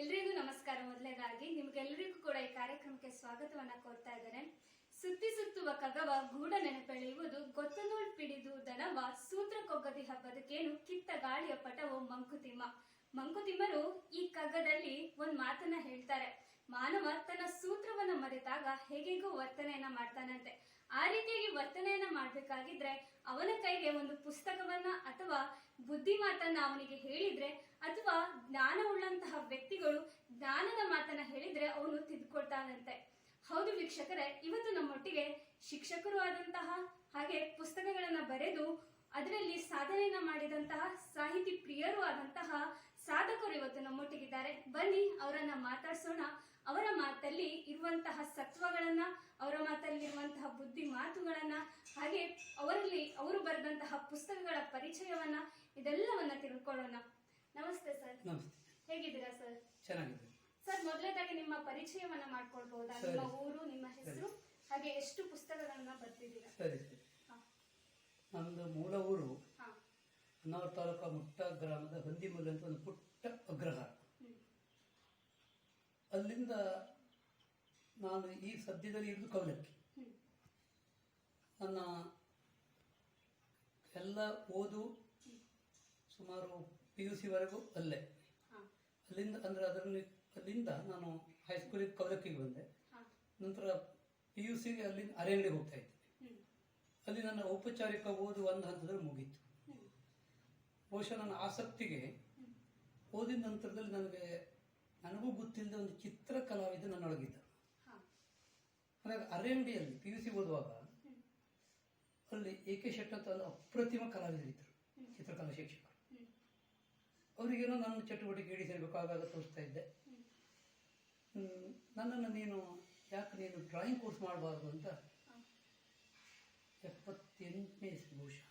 ಎಲ್ರಿಗೂ ನಮಸ್ಕಾರ. ಮೊದಲನೇದಾಗಿ ನಿಮ್ಗೆಲ್ಲರಿಗೂ ಕೂಡ ಈ ಕಾರ್ಯಕ್ರಮಕ್ಕೆ ಸ್ವಾಗತವನ್ನ ಕೋರ್ತಾ ಇದ್ದೇನೆ. ಸುತ್ತಿ ಸುತ್ತುವ ಕಗವ ಗೂಢ ನೆನಪೆಳೆಯುವುದು ಗೊತ್ತನೂಲ್ ಪಿಡಿದು ದನವ ಸೂತ್ರ ಕೊಗ್ಗದಿಹ ಬದುಕೇನು ಕಿತ್ತ ಗಾಳಿಯ ಪಟವು ಮಂಕುತಿಮ್ಮ. ಮಂಕುತಿಮ್ಮರು ಈ ಕಗ್ಗದಲ್ಲಿ ಒಂದ್ ಮಾತನ್ನ ಹೇಳ್ತಾರೆ. ಮಾನವ ತನ್ನ ಸೂತ್ರವನ್ನ ಮರೆತಾಗ ಹೇಗೆಗೂ ವರ್ತನೆಯನ್ನ ಮಾಡ್ತಾನಂತೆ. ಆ ರೀತಿಯಾಗಿ ವರ್ತನೆಯನ್ನ ಮಾಡ್ಬೇಕಾಗಿದ್ರೆ ಅವನ ಕೈಗೆ ಒಂದು ಪುಸ್ತಕವನ್ನ ಅಥವಾ ಬುದ್ಧಿ ಮಾತನ್ನ ಅವನಿಗೆ ಹೇಳಿದ್ರೆ ಅಥವಾ ಜ್ಞಾನ ಉಳ್ಳಂತಹ ವ್ಯಕ್ತಿಗಳು ಜ್ಞಾನದ ಮಾತನ್ನ ಹೇಳಿದ್ರೆ ಅವನು ತಿದ್ಕೊಳ್ತಾನಂತೆ. ಹೌದು ವೀಕ್ಷಕರೇ, ಇವತ್ತು ನಮ್ಮೊಟ್ಟಿಗೆ ಶಿಕ್ಷಕರು ಆದಂತಹ ಹಾಗೆ ಪುಸ್ತಕಗಳನ್ನ ಬರೆದು ಅದರಲ್ಲಿ ಸಾಧನೆಯನ್ನ ಮಾಡಿದಂತಹ ಸಾಹಿತಿ ಪ್ರಿಯರು ಆದಂತಹ ಸಾಧಕರು ಇವತ್ತು ನಮ್ಮೊಟ್ಟಿಗಿದ್ದಾರೆ. ಬನ್ನಿ ಅವರನ್ನ ಮಾತಾಡ್ಸೋಣ. ಅವರ ಮಾತಲ್ಲಿ ಇರುವಂತಹ ಸತ್ವಗಳನ್ನ, ಅವರ ಮಾತಲ್ಲಿ ಇರುವಂತಹ ಬುದ್ಧಿ ಮಾತುಗಳನ್ನ, ಹಾಗೆ ಅವರು ಬರೆದಂತಹ ಪುಸ್ತಕಗಳ ಪರಿಚಯವನ್ನ, ಇದೆಲ್ಲವನ್ನ ತಿಳ್ಕೊಳ್ಳೋಣ. ನಮಸ್ತೆ ಸರ್. ನಮಸ್ತೆ. ಹೇಗಿದ್ದೀರಾ ಸರ್? ಚೆನ್ನಾಗಿದೆ ಸರ್. ಮೊದಲನೇದಾಗಿ ನಿಮ್ಮ ಪರಿಚಯವನ್ನ ಮಾಡ್ಕೊಳ್ಬಹುದಾ? ನಿಮ್ಮ ಊರು, ನಿಮ್ಮ ಹೆಸರು, ಹಾಗೆ ಎಷ್ಟು ಪುಸ್ತಕಗಳನ್ನ ಬರ್ತಿದ್ದೀರಾ? ಸರಿ ಸರಿ. ನಮ್ದು ಮೂಲ ಊರು ಹೊನ್ನಾವರ ತಾಲೂಕು ಮುಟ್ಟ ಗ್ರಾಮದ ಹೊಂದಿಮೂಲೆ ಅಂತ ಒಂದು ಪುಟ್ಟ ಅಗ್ರಹಾರ. ಅಲ್ಲಿಂದ ನಾನು ಈ ಸದ್ಯದಲ್ಲಿ ಇರುವುದು ಕವಲಕ್ಕಿ. ನನ್ನ ಎಲ್ಲ ಓದು ಸುಮಾರು PUC ವರೆಗೂ ಅಲ್ಲೇ. ಅಲ್ಲಿಂದ ಅಂದ್ರೆ ಅಲ್ಲಿಂದ ನಾನು ಹೈಸ್ಕೂಲಿಗೆ ಕವಲಕ್ಕಿಗೆ ಬಂದೆ. ನಂತರ PUCಗೆ ಅಲ್ಲಿಂದ ಅರೆಂಗಡಿಗೆ ಹೋಗ್ತಾ ಇದ್ದೆ. ಅಲ್ಲಿ ನನ್ನ ಔಪಚಾರಿಕ ಓದು ಒಂದು ಹಂತದಲ್ಲಿ ಮುಗೀತು. ಬಹುಶಃ ನನ್ನ ಆಸಕ್ತಿಗೆ ಓದಿದ ನಂತರದಲ್ಲಿ ನನಗೂ ಗೊತ್ತಿಲ್ಲದೆ ಒಂದು ಚಿತ್ರ ಕಲಾವಿದ ನನ್ನೊಳಗಿದ್ದ. ಹಾಗಾಗಿ ಅರೆಂಗಡಿಯಲ್ಲಿ PUC ಓದುವಾಗ ಅಲ್ಲಿ AK ಶೆಟ್ಟಿ ಅಂತ ಅಪ್ರತಿಮ ಕಲಾವಿದರಿದ್ದರು, ಚಿತ್ರಕಲಾ ಶಿಕ್ಷಕರು. ಅವರಿಗೇನೋ ನನ್ನ ಚಟುವಟಿಕೆ ಹಿಡಿಸಿರ್ಬೇಕು, ಆಗಾಗ ತೋರಿಸ್ತಾ ಇದ್ದೆ. ನನ್ನನ್ನು ಯಾಕೆ ನೀನು ಡ್ರಾಯಿಂಗ್ ಕೋರ್ಸ್ ಮಾಡಬಾರ್ದು ಅಂತ 78ನೇ ಇಸ್ವಿ ಬಹುಶಃ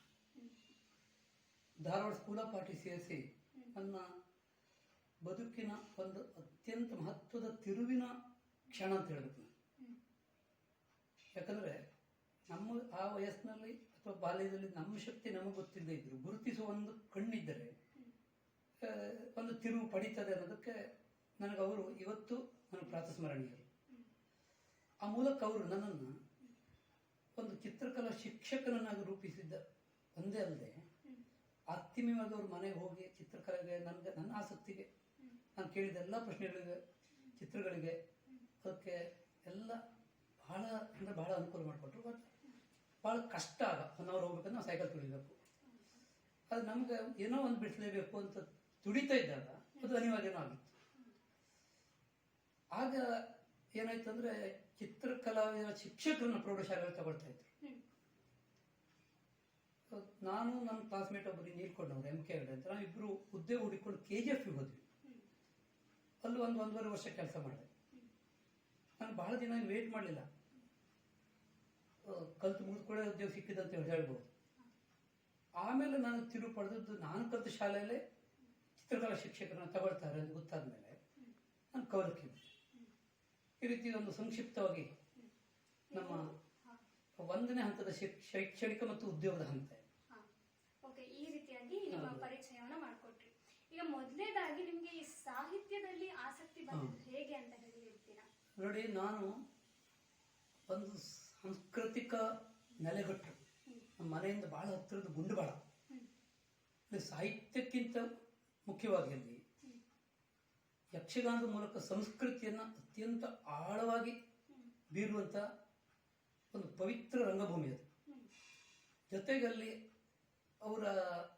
ಧಾರವಾಡ ಸ್ಕೂಲ್ ಆಫ್ ಆರ್ಟ್ ಸೇರಿಸಿ ನನ್ನ ಬದುಕಿನ ಒಂದು ಅತ್ಯಂತ ಮಹತ್ವದ ತಿರುವಿನ ಕ್ಷಣ ಅಂತ ಹೇಳಬೇಕು. ಯಾಕಂದ್ರೆ ನಮ್ಮ ಆ ವಯಸ್ಸಿನಲ್ಲಿ ಅಥವಾ ಬಾಲ್ಯದಲ್ಲಿ ನಮ್ಮ ಶಕ್ತಿ ನಮಗೆ ಗೊತ್ತಿಲ್ಲದೆ ಇದ್ರು ಗುರುತಿಸುವ ಒಂದು ಕಣ್ಣಿದ್ದರೆ ಒಂದು ತಿರುವು ಪಡೀತದೆ ಅನ್ನೋದಕ್ಕೆ ನನಗೆ ಅವರು ಇವತ್ತು ನನಗೆ ಪ್ರಾತಸ್ಮರಣೀಯರು. ಆ ಮೂಲಕ ಅವರು ನನ್ನನ್ನು ಒಂದು ಚಿತ್ರಕಲಾ ಶಿಕ್ಷಕನನ್ನಾಗಿ ರೂಪಿಸಿದ್ದ ಒಂದೇ ಅಲ್ಲದೆ ಆತ್ಮೀಯವಾಗಿ ಅವ್ರ ಮನೆಗೆ ಹೋಗಿ ಚಿತ್ರಕಲೆಗೆ ನನ್ನ ಆಸಕ್ತಿಗೆ ನಾನು ಕೇಳಿದ ಎಲ್ಲ ಪ್ರಶ್ನೆಗಳಿಗೆ, ಚಿತ್ರಗಳಿಗೆ, ಅದಕ್ಕೆ ಎಲ್ಲ ಬಹಳ ಅನುಕೂಲ ಮಾಡಿಕೊಟ್ರು. ಬಟ್ ಬಹಳ ಕಷ್ಟ ಹೊನ್ನಾವರ ಹೋಗ್ಬೇಕಂದ್ರೆ ನಾವು ಸೈಕಲ್ ತುಳಿಬೇಕು. ಅದು ನಮ್ಗೆ ಏನೋ ಒಂದು ಬಿಡಿಸಲೇಬೇಕು ಅಂತ ತುಡಿತಾ ಇದ್ದಾಗ ಅದು ಅನಿವಾರ್ಯನೂ ಆಗಿತ್ತು. ಆಗ ಏನಾಯ್ತು ಅಂದ್ರೆ ಚಿತ್ರಕಲಾವಿದ ಶಿಕ್ಷಕರನ್ನ ಪ್ರೌಢಶಾಲೆಗಳು ತಗೊಳ್ತಾ ಇದ್ರು. ನಾನು ನನ್ನ ಕ್ಲಾಸ್ಮೇಟ್ ಒಬ್ಬರು ನೀಲ್ಕೊಂಡವ್ರು MK ಅಂತ, ನಾವಿಬ್ರು ಹುದ್ದೆ ಹುಡುಕೊಂಡು KGF ಹೋದ್ವಿ. ಅಲ್ಲೂ 1.5 ವರ್ಷ ಕೆಲಸ ಮಾಡಿದೆ. ನಾನು ಬಹಳ ದಿನ ವೇಟ್ ಮಾಡಲಿಲ್ಲ, ಕಲ್ತು ಮುಗಿದು ಕೂಡ ಉದ್ಯೋಗ ಸಿಕ್ಕಿದಂತ ಹೇಳ್ಬೋದು. ಆಮೇಲೆ ನಾನು ತಿರುವು ಪಡೆದದ್ದು ನಾನು ಕಲ್ತ ಶಾಲೆಯಲ್ಲೇ ಚಿತ್ರಕಲಾ ಶಿಕ್ಷಕರನ್ನ ತಗೊಳ್ತಾರೆ ಅಂತ ಗೊತ್ತಾದ್ಮೇಲೆ ನಾನು ಕವಲಕ್ಕಿ. ಈ ರೀತಿ ಒಂದು ಸಂಕ್ಷಿಪ್ತವಾಗಿ ನಮ್ಮ 1ನೇ ಹಂತದ ಶೈಕ್ಷಣಿಕ ಮತ್ತು ಉದ್ಯೋಗದ ಹಂತ. ಈ ರೀತಿಯಾಗಿ ನಿಮ್ಮ ಪರಿಚಯವನ್ನ ಮಾಡಿಕೊಟ್ರಿ. ಈಗ ಮೊದಲನೇದಾಗಿ ನಿಮ್ಗೆ ಈ ಸಾಹಿತ್ಯದಲ್ಲಿ ಆಸಕ್ತಿ ಬಂದಿದ್ದು ಹೇಗೆ ಅಂತ ಹೇಳ್ತೀರಾ? ನೋಡಿ, ನಾನು ಒಂದು ಸಾಂಸ್ಕೃತಿಕ ನೆಲೆಗಟ್ಟು, ನಮ್ಮ ಮನೆಯಿಂದ ಬಹಳ ಹತ್ತಿರದ ಗುಂಡುಬಾಳ. ಸಾಹಿತ್ಯಕ್ಕಿಂತ ಮುಖ್ಯವಾಗಿ ಅಲ್ಲಿ ಯಕ್ಷಗಾನದ ಮೂಲಕ ಸಂಸ್ಕೃತಿಯನ್ನ ಅತ್ಯಂತ ಆಳವಾಗಿ ಬೀರುವಂತ ಒಂದು ಪವಿತ್ರ ರಂಗಭೂಮಿ ಅದು. ಜೊತೆಗೆ ಅಲ್ಲಿ ಅವರ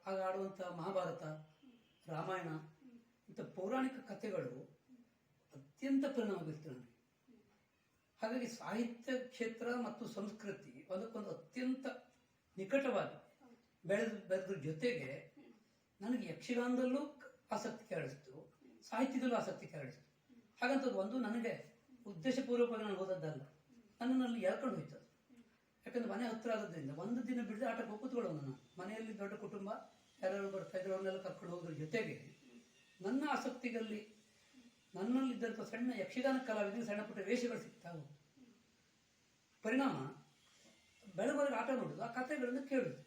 ಆಗ ಆಡುವಂತ ಮಹಾಭಾರತ, ರಾಮಾಯಣ ಇಂಥ ಪೌರಾಣಿಕ ಕಥೆಗಳು ಅತ್ಯಂತ ಪರಿಣಾಮ ಬೀರ್ತವೆ ನನಗೆ. ಹಾಗಾಗಿ ಸಾಹಿತ್ಯ ಕ್ಷೇತ್ರ ಮತ್ತು ಸಂಸ್ಕೃತಿ ಒಂದಕ್ಕೊಂದು ಅತ್ಯಂತ ನಿಕಟವಾಗಿ ಬೆಳೆದ್ರ ಜೊತೆಗೆ ನನಗೆ ಯಕ್ಷಗಾನದಲ್ಲೂ ಆಸಕ್ತಿ ಕೆರಳಿಸ್ತು, ಸಾಹಿತ್ಯದಲ್ಲೂ ಆಸಕ್ತಿ ಕೆರಳಿಸ್ತು. ಹಾಗಂತದ್ದು ಒಂದು ನನಗೆ ಉದ್ದೇಶಪೂರ್ವಕವಾಗಿ ನಾನು ಓದದ್ದಲ್ಲ, ನನ್ನಲ್ಲಿ ಎಳ್ಕೊಂಡು ಹೋಯ್ತು. ಯಾಕಂದ್ರೆ ಮನೆ ಹತ್ರ ಆಗೋದ್ರಿಂದ ಒಂದು ದಿನ ಬಿಡದೆ ಆಟಕ್ಕೆ ಕೂತ್ಕೊಳ್ಳೋದು. ನಾನು ಮನೆಯಲ್ಲಿ ದೊಡ್ಡ ಕುಟುಂಬ, ಯಾರು ಬರ್ತಾ ಇದ್ರು ಅವನ್ನೆಲ್ಲ ಕರ್ಕೊಂಡು ಹೋಗೋದ್ರ ಜೊತೆಗೆ ನನ್ನ ಆಸಕ್ತಿಗಳಲ್ಲಿ ನನ್ನಲ್ಲಿದ್ದಂಥ ಸಣ್ಣ ಯಕ್ಷಗಾನ ಕಲಾವಿದರಿಗೆ ಸಣ್ಣ ಪುಟ್ಟ ವೇಷಗಳು ಸಿಗ್ತಾವು. ಪರಿಣಾಮ ಬೆಳವರೆಗೆ ಆಟ ನೋಡುದು, ಆ ಕಥೆಗಳನ್ನು ಕೇಳುದು.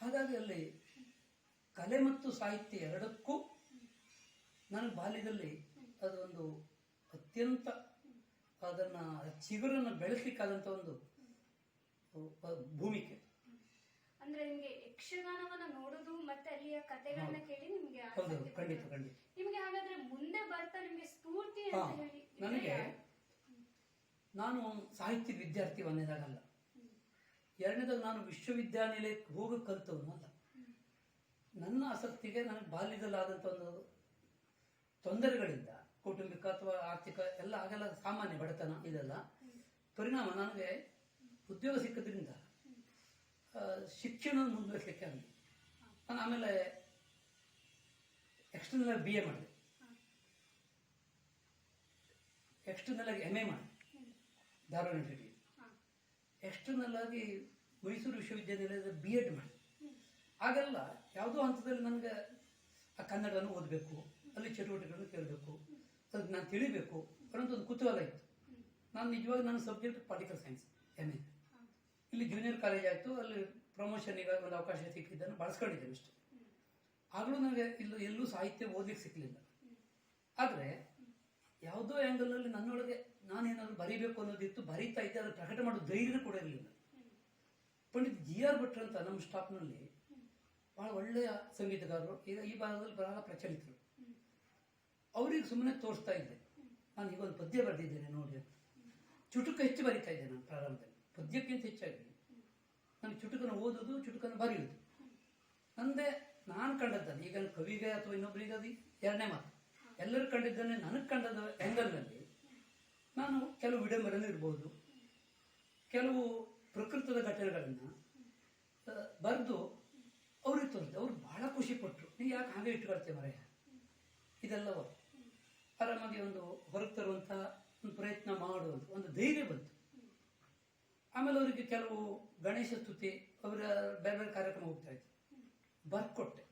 ಹಾಗಾಗಿ ಅಲ್ಲಿ ಕಲೆ ಮತ್ತು ಸಾಹಿತ್ಯ ಎರಡಕ್ಕೂ ನನಗೆ ಬಾಲ್ಯದಲ್ಲಿ ಅದೊಂದು ಅತ್ಯಂತ ಅದನ್ನ ಚಿಗುರನ್ನು ಬೆಳೆಸಲಿಕ್ಕಾದಂಥ ಒಂದು ಭೂಮಿಕೆ. ಅಂದ್ರೆ ನಿಮ್ಗೆ ಯಕ್ಷಗಾನವನ್ನ ನೋಡುದು ಮತ್ತೆ ಅಲ್ಲಿಯ ಕಥೆಗಳನ್ನ ಕೇಳಿ ನಿಮ್ಗೆ ಹೌದು, ಆಸಕ್ತಿ ಖಂಡಿತ ಬಂತು. ಖಂಡಿತ. ನಿಮ್ಗೆ ಹಾಗಾದ್ರೆ ಮುಂದೆ ಬರ್ತಾ ನಿಮ್ಗೆ ಸ್ಫೂರ್ತಿ ಹಾ, ಅಂತ ಹೇಳಿ ನನಗೆ ನಾನು ಸಾಹಿತ್ಯ ವಿದ್ಯಾರ್ಥಿ ಒಂದೇದಾಗಲ್ಲ, ಎರಡನೇದಾಗ ನಾನು ವಿಶ್ವವಿದ್ಯಾನಿಲಯಕ್ಕೆ ಹೋಗಿ ಕಲಿತವನು ಅಲ್ಲ. ನನ್ನ ಆಸಕ್ತಿಗೆ ನನಗೆ ಬಾಲ್ಯದಲ್ಲಾದಂಥ ಒಂದು ತೊಂದರೆಗಳಿಂದ, ಕೌಟುಂಬಿಕ ಅಥವಾ ಆರ್ಥಿಕ ಎಲ್ಲ ಆಗೆಲ್ಲ ಸಾಮಾನ್ಯ ಬಡತನ ಇದೆಲ್ಲ ಪರಿಣಾಮ ನನಗೆ ಉದ್ಯೋಗ ಸಿಕ್ಕದ್ರಿಂದ ಶಿಕ್ಷಣ ಮುಂದುವರಿಸಲಿಕ್ಕೆ ಆಗಲಿ. ನಾನು ಆಮೇಲೆ ಎಕ್ಸ್ಟರ್ನಲ್ BA ಮಾಡಿದೆ, ಎಕ್ಸ್ಟರ್ನಲ್ ಆಗಿ MA ಮಾಡಿದೆ ಧಾರವಾಡ ಯೂನಿವರ್ಸಿಟಿ, ಎಕ್ಸ್ಟರ್ನಲ್ ಆಗಿ ಮೈಸೂರು ವಿಶ್ವವಿದ್ಯಾನಿಲಯದ B.Ed ಮಾಡಿದೆ. ಆಗೆಲ್ಲ ಯಾವುದೋ ಹಂತದಲ್ಲಿ ನನಗೆ ಆ ಕನ್ನಡವನ್ನು ಓದಬೇಕು, ಅಲ್ಲಿ ಚಟುವಟಿಕೆಗಳನ್ನು ಕೇಳಬೇಕು, ಅದಕ್ಕೆ ನಾನು ತಿಳಿಬೇಕು ಅನ್ನೋದು ಒಂದು ಕುತೂಹಲ ಇತ್ತು. ನಾನು ನಿಜವಾಗಿ ನನ್ನ ಸಬ್ಜೆಕ್ಟ್ ಪೊಲಿಟಿಕಲ್ ಸೈನ್ಸ್ MA. ಇಲ್ಲಿ ಜೂನಿಯರ್ ಕಾಲೇಜ್ ಆಯಿತು, ಅಲ್ಲಿ ಪ್ರಮೋಷನ್ಗೆ ಒಂದು ಅವಕಾಶ ಸಿಕ್ಕಿದ್ದನ್ನು ಬಳಸ್ಕೊಂಡಿದ್ದೇನೆ ಅಷ್ಟೇ. ಆಗಲೂ ನನಗೆ ಎಲ್ಲೂ ಸಾಹಿತ್ಯ ಓದಲಿಕ್ಕೆ ಸಿಕ್ಕಲಿಲ್ಲ. ಆದರೆ ಯಾವುದೋ ಆ್ಯಂಗಲ್ನಲ್ಲಿ ನನ್ನೊಳಗೆ ನಾನೇನಾದ್ರು ಬರೀಬೇಕು ಅನ್ನೋದಿತ್ತು, ಬರೀತಾ ಇದ್ದೆ. ಅದು ಪ್ರಕಟ ಮಾಡೋ ಧೈರ್ಯ ಕೂಡ ಇರಲಿಲ್ಲ. ಪಂಡಿತ್ G.R. ಭಟ್ರು ಅಂತ ನಮ್ಮ ಸ್ಟಾಫ್ನಲ್ಲಿ ಬಹಳ ಒಳ್ಳೆಯ ಸಂಗೀತಗಾರರು, ಈಗ ಈ ಭಾಗದಲ್ಲಿ ಬಹಳ ಪ್ರಚಲಿತರು. ಅವ್ರಿಗೆ ಸುಮ್ಮನೆ ತೋರಿಸ್ತಾ ಇದ್ದೆ, ನಾನು ಹೀಗೊಂದು ಪದ್ಯ ಬರೆದಿದ್ದೇನೆ ನೋಡಿ. ಚುಟುಕು ಹೆಚ್ಚು ಬರೀತಾ ಇದ್ದೆ ನಾನು ಪ್ರಾರಂಭದಲ್ಲಿ, ಪದ್ಯಕ್ಕಿಂತ ಹೆಚ್ಚಾಗಿ ನನಗೆ ಚುಟುಕನ್ನು ಓದೋದು, ಚುಟುಕನ್ನು ಬರೆಯುವುದು. ನಂದೇ ನಾನು ಕಂಡದ್ದನ್ನು, ಈಗ ಕವಿಗೆ ಅಥವಾ ಇನ್ನೊಬ್ಬರಿಗೆ ಅದು ಎರಡನೇ ಮಾತು. ಎಲ್ಲರೂ ಕಂಡಿದ್ದನ್ನೇ ನನಗೆ ಕಂಡದ ಆ್ಯಂಗಲ್ನಲ್ಲಿ ನಾನು ಕೆಲವು ವಿಡಂಬರನ್ನು ಇರ್ಬೋದು, ಕೆಲವು ಪ್ರಕೃತದ ಘಟನೆಗಳನ್ನು ಬರೆದು ಅವ್ರಿಗೆ ತೋರಿಸಿದೆ. ಅವ್ರು ಬಹಳ ಖುಷಿ ಪಟ್ಟರು. ನೀವು ಯಾಕೆ ಹಾಗೆ ಇಟ್ಕೊಳ್ತೇವೆ ಮರೆಯ, ಇದೆಲ್ಲವ ಆರಾಮಾಗಿ ಒಂದು ಹೊರಗೆ ತರುವಂಥ ಒಂದು ಪ್ರಯತ್ನ ಮಾಡುವಂಥ ಒಂದು ಧೈರ್ಯ ಬಂತು. ಆಮೇಲೆ ಅವರಿಗೆ ಕೆಲವು ಗಣೇಶ ಸ್ತುತಿ, ಅವರ ಬೇರೆ ಬೇರೆ ಕಾರ್ಯಕ್ರಮ ಹೋಗ್ತಾ ಇತ್ತು, ಬರ್ಕೊಟ್ಟೆ.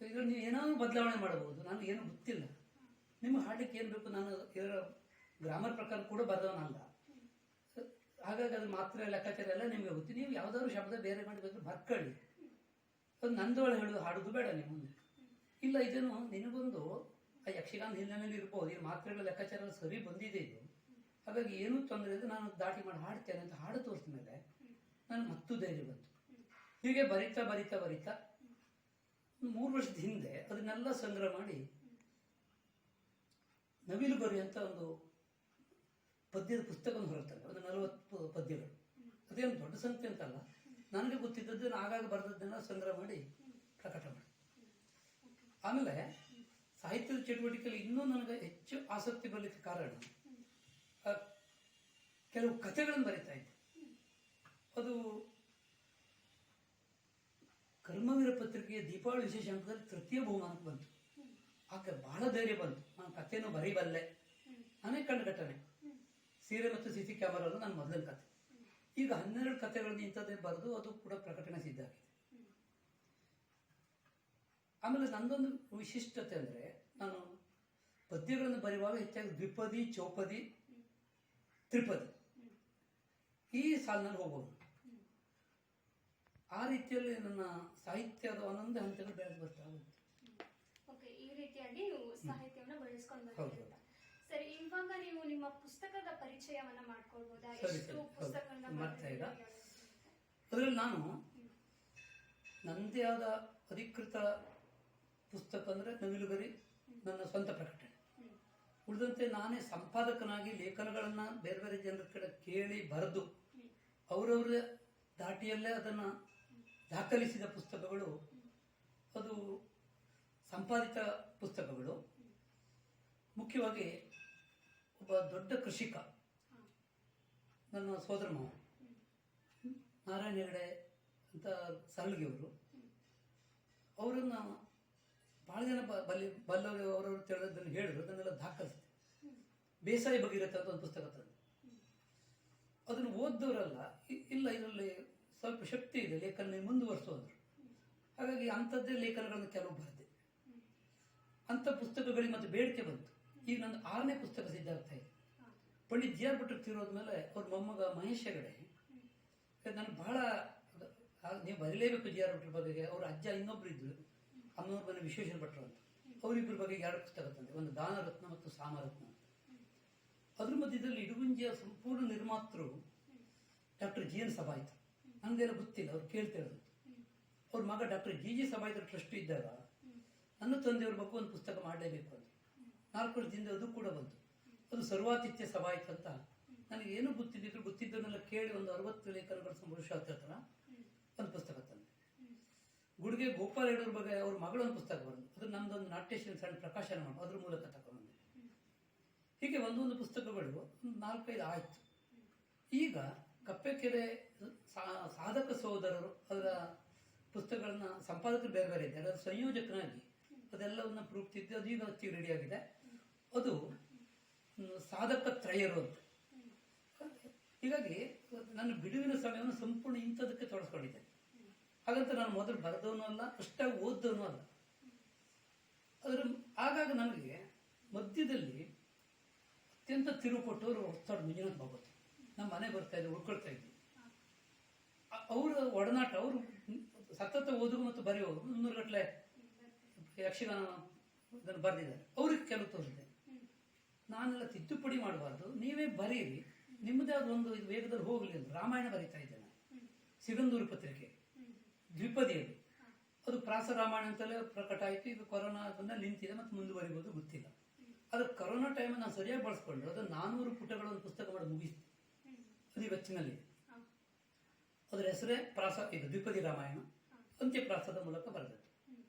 ಈಗ ನೀವು ಏನಾದರೂ ಬದಲಾವಣೆ ಮಾಡಬಹುದು, ನನಗೆ ಏನೂ ಗೊತ್ತಿಲ್ಲ, ನಿಮ್ಗೆ ಹಾಡಲಿಕ್ಕೆ ಏನು ಬೇಕು, ನಾನು ಇದರ ಗ್ರಾಮರ್ ಪ್ರಕಾರ ಕೂಡ ಬರೆದವನಲ್ಲ, ಹಾಗಾಗಿ ಅದು ಮಾತ್ರ ಲೆಕ್ಕಾಚಾರ ಎಲ್ಲ ನಿಮಗೆ ಗೊತ್ತು. ನೀವು ಯಾವುದಾದ್ರು ಶಬ್ದ ಬೇರೆ ಮಾಡಬೇಕು ಬರ್ಕೊಳ್ಳಿ, ಅದು ನಂದೊಳಗೆ ಹೇಳೋದು ಹಾಡೋದು ಬೇಡ ನೀವು ಮುಂದೆ. ಇಲ್ಲ, ಇದೇನು ನಿನಗೊಂದು ಆ ಯಕ್ಷಗಾನ ಹಿನ್ನೆಲೆಯಲ್ಲಿ ಇರ್ಬೋದು, ಈ ಮಾತ್ರೆಗಳ ಲೆಕ್ಕಾಚಾರ ಸರಿ ಬಂದಿದೆ ಇದು, ಹಾಗಾಗಿ ಏನೂ ತೊಂದರೆ ಇದೆ, ನಾನು ದಾಟಿ ಮಾಡಿ ಹಾಡ್ತೇನೆ ಅಂತ ಹಾಡು ತೋರಿಸಿದ ಮೇಲೆ ನನಗೆ ಮತ್ತೂ ಧೈರ್ಯ ಬಂತು. ಹೀಗೆ ಬರಿತಾ ಬರಿತಾ ಬರಿತಾ 3 ವರ್ಷದ ಹಿಂದೆ ಅದನ್ನೆಲ್ಲ ಸಂಗ್ರಹ ಮಾಡಿ ನವಿಲುಗರಿ ಅಂತ ಒಂದು ಪದ್ಯದ ಪುಸ್ತಕವನ್ನು ಹೊರತಂದೆ. ಒಂದು 40 ಪದ್ಯಗಳು. ಅದೇನು ದೊಡ್ಡ ಸಂಖ್ಯೆ ಅಂತಲ್ಲ, ನನಗೆ ಗೊತ್ತಿದ್ದದ್ದನ್ನು ಆಗಾಗ ಬರೆದದ್ದನ್ನೆಲ್ಲ ಸಂಗ್ರಹ ಮಾಡಿ ಪ್ರಕಟ ಮಾಡಿ. ಆಮೇಲೆ ಸಾಹಿತ್ಯದ ಚಟುವಟಿಕೆಯಲ್ಲಿ ಇನ್ನೂ ನನಗೆ ಹೆಚ್ಚು ಆಸಕ್ತಿ ಬರಲಿಕ್ಕೆ ಕಾರಣ ಕೆಲವು ಕಥೆಗಳನ್ನು ಬರೀತಾ ಇದ್ದೆ. ಅದು ಕರ್ಮವೀರ ಪತ್ರಿಕೆಯ ದೀಪಾವಳಿ ವಿಶೇಷ ಹಂತದಲ್ಲಿ ತೃತೀಯ ಬಹುಮಾನಕ್ಕೆ ಬಂತು. ಆಕೆ ಬಹಳ ಧೈರ್ಯ ಬಂತು, ನಾನು ಕಥೆನೂ ಬರೀಬಲ್ಲೆ. ನಾನೇ ಕಂಡ ಘಟನೆ ಸೀರೆ ಮತ್ತು CC ಕ್ಯಾಮರಾ ನನ್ನ ಮೊದಲನೇ ಕಥೆ. ಈಗ 12 ಕಥೆಗಳನ್ನು ಇಂಥದ್ದೇ ಬರೆದು ಅದು ಕೂಡ ಪ್ರಕಟಣೆ ಸಿದ್ಧ ಆಗಿದೆ. ಆಮೇಲೆ ನಂದೊಂದು ವಿಶಿಷ್ಟತೆ ಅಂದರೆ, ನಾನು ಪದ್ಯಗಳನ್ನು ಬರೆಯುವಾಗ ಹೆಚ್ಚಾಗಿ ದ್ವಿಪದಿ, ಚೌಪದಿ, ತ್ರಿಪದಿ ಈ ಸಾಲಿನಲ್ಲಿ ಹೋಗೋದು. ಆ ರೀತಿಯಲ್ಲಿ ನನ್ನ ಸಾಹಿತ್ಯದ ಒಂದೊಂದೇ ಹಂತಗಳು ಬೆಳೆದು ಬರ್ತಾ ಹೋಗುತ್ತೆ. ಓಕೆ, ಈ ರೀತಿಯಾಗಿ ನೀವು ಸಾಹಿತ್ಯವನ್ನು ಬೆಳೆಸ್ಕೊಂಡು ಬರ್ತೀರಾ. ಸರಿ, ಇವಾಗ ನೀವು ನಿಮ್ಮ ಪುಸ್ತಕದ ಪರಿಚಯವನ್ನ ಮಾಡ್ಕೊಳ್ಬೋದಾ? ಎಷ್ಟು ಪುಸ್ತಕಗಳನ್ನ ಮಾಡ್ತಾ ಇಲ್ಲ. ಅದರಲ್ಲಿ ನಾನು ನನ್ನದೇ ಆದ ಅಧಿಕೃತ ಪುಸ್ತಕ ಅಂದರೆ ನವಿಲುಗರಿ, ನನ್ನ ಸ್ವಂತ ಪ್ರಕಟಣೆ. ಉಳಿದಂತೆ ನಾನೇ ಸಂಪಾದಕನಾಗಿ ಲೇಖನಗಳನ್ನು ಬೇರೆ ಬೇರೆ ಜನರ ಕಡೆ ಕೇಳಿ ಬರೆದು ಅವರವರ ದಾಟಿಯಲ್ಲೇ ಅದನ್ನು ದಾಖಲಿಸಿದ ಪುಸ್ತಕಗಳು, ಅದು ಸಂಪಾದಿತ ಪುಸ್ತಕಗಳು. ಮುಖ್ಯವಾಗಿ ಒಬ್ಬ ದೊಡ್ಡ ಕೃಷಿಕ, ನನ್ನ ಸೋದರ ಮಾವ ನಾರಾಯಣ ಹೆಗಡೆ ಅಂತ ಸರಳಗಿಯವರು, ಅವರನ್ನು ಭಾಳ ಜನ ಬಲ್ಲವರು ಅವರವರು ತಿಳಿದನ್ನು ಹೇಳಿದ್ರು, ಅದನ್ನೆಲ್ಲ ದಾಖಲಿಸಿದೆ. ಬೇಸಾಯ ಭಗೀರಥ ಅಂತ ಒಂದು ಪುಸ್ತಕ ತಂದು ಅದನ್ನು ಓದ್ದವರಲ್ಲ, ಇಲ್ಲ ಇದರಲ್ಲಿ ಸ್ವಲ್ಪ ಶಕ್ತಿ ಇದೆ, ಲೇಖನ ಮುಂದುವರಿಸೋದ್ರು. ಹಾಗಾಗಿ ಅಂಥದ್ದೇ ಲೇಖನಗಳನ್ನು ಕೆಲವು ಬರೆದೆ. ಅಂಥ ಪುಸ್ತಕಗಳಿಗೆ ಮತ್ತೆ ಬೇಡಿಕೆ ಬಂತು. ಈಗ ನನ್ನ 6ನೇ ಪುಸ್ತಕ ಸಿದ್ಧ ಆಗ್ತಾ ಇದೆ. ಪಂಡಿತ್ G.R. ಭಟ್ರು ತೀರೋದ್ಮೇಲೆ ಅವ್ರ ಮೊಮ್ಮಗ ಮಹೇಶ್ ಹೆಗಡೆ ನನಗೆ ಬಹಳ, ನೀವು ಬರೀಲೇಬೇಕು G.R. ಭಟ್ರ ಬಗೆಗೆ. ಅವ್ರ ಅಜ್ಜ ಇನ್ನೊಬ್ರು ಇದ್ರು, ಅಮ್ಮನವ್ರ ಮನೆ ವಿಶ್ವೇಶ್ವರ ಭಟ್ರು ಅಂತ, ಅವರಿಬ್ಬರ ಬಗ್ಗೆ 2 ಪುಸ್ತಕ ತಂದೆ, ಒಂದು ದಾನರತ್ನ ಮತ್ತು ಸಾಮರತ್ನ ಅಂತ. ಅದ್ರ ಮಧ್ಯದಲ್ಲಿ ಇಡುಗುಂಜಿಯ ಸಂಪೂರ್ಣ ನಿರ್ಮಾತೃ ಡಾಕ್ಟರ್ ಜಿ ಎನ್ ಸಭಾಯಿತ. ನನಗೇನೋ ಗೊತ್ತಿಲ್ಲ, ಅವ್ರು ಕೇಳ್ತಿರೋದು. ಅವ್ರ ಮಗ ಡಾಕ್ಟರ್ ಜಿ ಜಿ ಸಭಾಯಿತರ ಟ್ರಸ್ಟ್ ಇದ್ದಾಗ ನನ್ನ ತಂದೆಯವ್ರ ಬಗ್ಗೆ ಒಂದು ಪುಸ್ತಕ ಮಾಡಲೇಬೇಕು ಅಂತ 4 ವರ್ಷದಿಂದ ಅದು ಕೂಡ ಬಂತು. ಅದು ಸರ್ವಾತಿಥ್ಯ ಸಭಾಯಿತ ಅಂತ. ನನಗೇನು ಗೊತ್ತಿದ್ದನ್ನೆಲ್ಲ ಕೇಳಿ ಒಂದು 60 ಲೇಖನಗಳ ಸಂಭವಿಸ್ತಾ ಒಂದು ಪುಸ್ತಕ ತಂದೆ. ಗುಡಿಗೆ ಗೋಪಾಲ್ ಹೆಡೂರ್ ಬಗ್ಗೆ ಅವ್ರ ಮಗಳೊಂದು ಪುಸ್ತಕ ಬಂದು ಅದ್ರ ನಮ್ದೊಂದು ನಾಟ್ಯಶೀಲ ಸಣ್ಣ ಪ್ರಕಾಶನ ಮಾಡಿ ಅದ್ರ ಮೂಲಕ ತಗೊಂಡ್ಬಂದೆ. ಹೀಗೆ ಒಂದೊಂದು ಪುಸ್ತಕಗಳು 4-5 ಆಯ್ತು. ಈಗ ಕಪ್ಪೆಕೆರೆ ಸಾಧಕ ಸಹೋದರರು ಅದರ ಪುಸ್ತಕಗಳನ್ನ ಸಂಪಾದಕರು ಬೇರೆ ಬೇರೆ ಇದ್ದಾರೆ, ಅದರ ಸಂಯೋಜಕನಾಗಿ ಅದೆಲ್ಲವನ್ನ ರೂಪಿಸಿದ್ದು. ಅದು ಈಗ ಅಚ್ಚಿ ರೆಡಿ ಆಗಿದೆ. ಅದು ಸಾಧಕ ತ್ರಯರು ಅಂತ. ಹೀಗಾಗಿ ನನ್ನ ಬಿಡುವಿನ ಸಮಯವನ್ನು ಸಂಪೂರ್ಣ ಇಂಥದಕ್ಕೆ ತೊಡಸ್ಕೊಂಡಿದ್ದೆ. ಹಾಗಂತ ನಾನು ಮೊದಲು ಬರೆದವನು ಅಲ್ಲ, ಅಷ್ಟಾಗಿ ಓದ್ದವನು ಅಲ್ಲ. ಅದರ ಆಗಾಗ ನನಗೆ ಮಧ್ಯದಲ್ಲಿ ಅತ್ಯಂತ ತಿರುವು ಕೊಟ್ಟವರು ಹೊಸ್ತಾಡು ಮಂಜುನಾಥ್ ಭಗವತ್ ನಮ್ಮ ಮನೆ ಬರ್ತಾ ಇದ್ರು, ಉಳ್ಕೊಳ್ತಾ ಇದ್ರು. ಅವರ ಒಡನಾಟ, ಅವರು ಸತತ ಓದುಗ ಮತ್ತು ಬರೆಯುವರು 300 ಗಟ್ಟಲೆ ಯಕ್ಷಗಾನ ಇದನ್ನು ಬರೆದಿದ್ದಾರೆ. ಅವ್ರಿಗೆ ಕೆಲವು ತೋರಿಸಿದೆ, ನಾನೆಲ್ಲ ತಿದ್ದುಪಡಿ ಮಾಡಬಾರ್ದು, ನೀವೇ ಬರೀರಿ, ನಿಮ್ಮದೇ ಆದ ಒಂದು ಇದು ವೇಗದಲ್ಲಿ ಹೋಗಲಿ ಅಂತ ರಾಮಾಯಣ ಬರೀತಾ ಇದ್ದೇನೆ. ಸಿಗಂದೂರು ಪತ್ರಿಕೆ ದ್ವಿಪದಿಯಲ್ಲಿ ಅದು ಪ್ರಾಸ ರಾಮಾಯಣ ಅಂತಲೇ ಪ್ರಕಟ ಆಯಿತು. ಈಗ ಕೊರೋನಾದಿಂದ ನಿಂತಿದೆ ಮತ್ತು ಮುಂದುವರಿಬೋದು ಗೊತ್ತಿಲ್ಲ. ಅದು ಕೊರೋನಾ ಟೈಮ್ ನಾನು ಸರಿಯಾಗಿ ಬಳಸ್ಕೊಂಡು ಅದನ್ನು 400 ಪುಟಗಳ ಒಂದು ಪುಸ್ತಕ ಮಾಡಿ ಮುಗಿಸ್ತು. ಅದು ಈಗ ಅಚ್ಚಿನಲ್ಲಿ ಅದರ ಹೆಸರೇ ಪ್ರಾಸ, ಇದು ದ್ವಿಪದಿ ರಾಮಾಯಣ ಅಂತ್ಯಪ್ರಾಸದ ಮೂಲಕ ಬರೆದದ್ದು.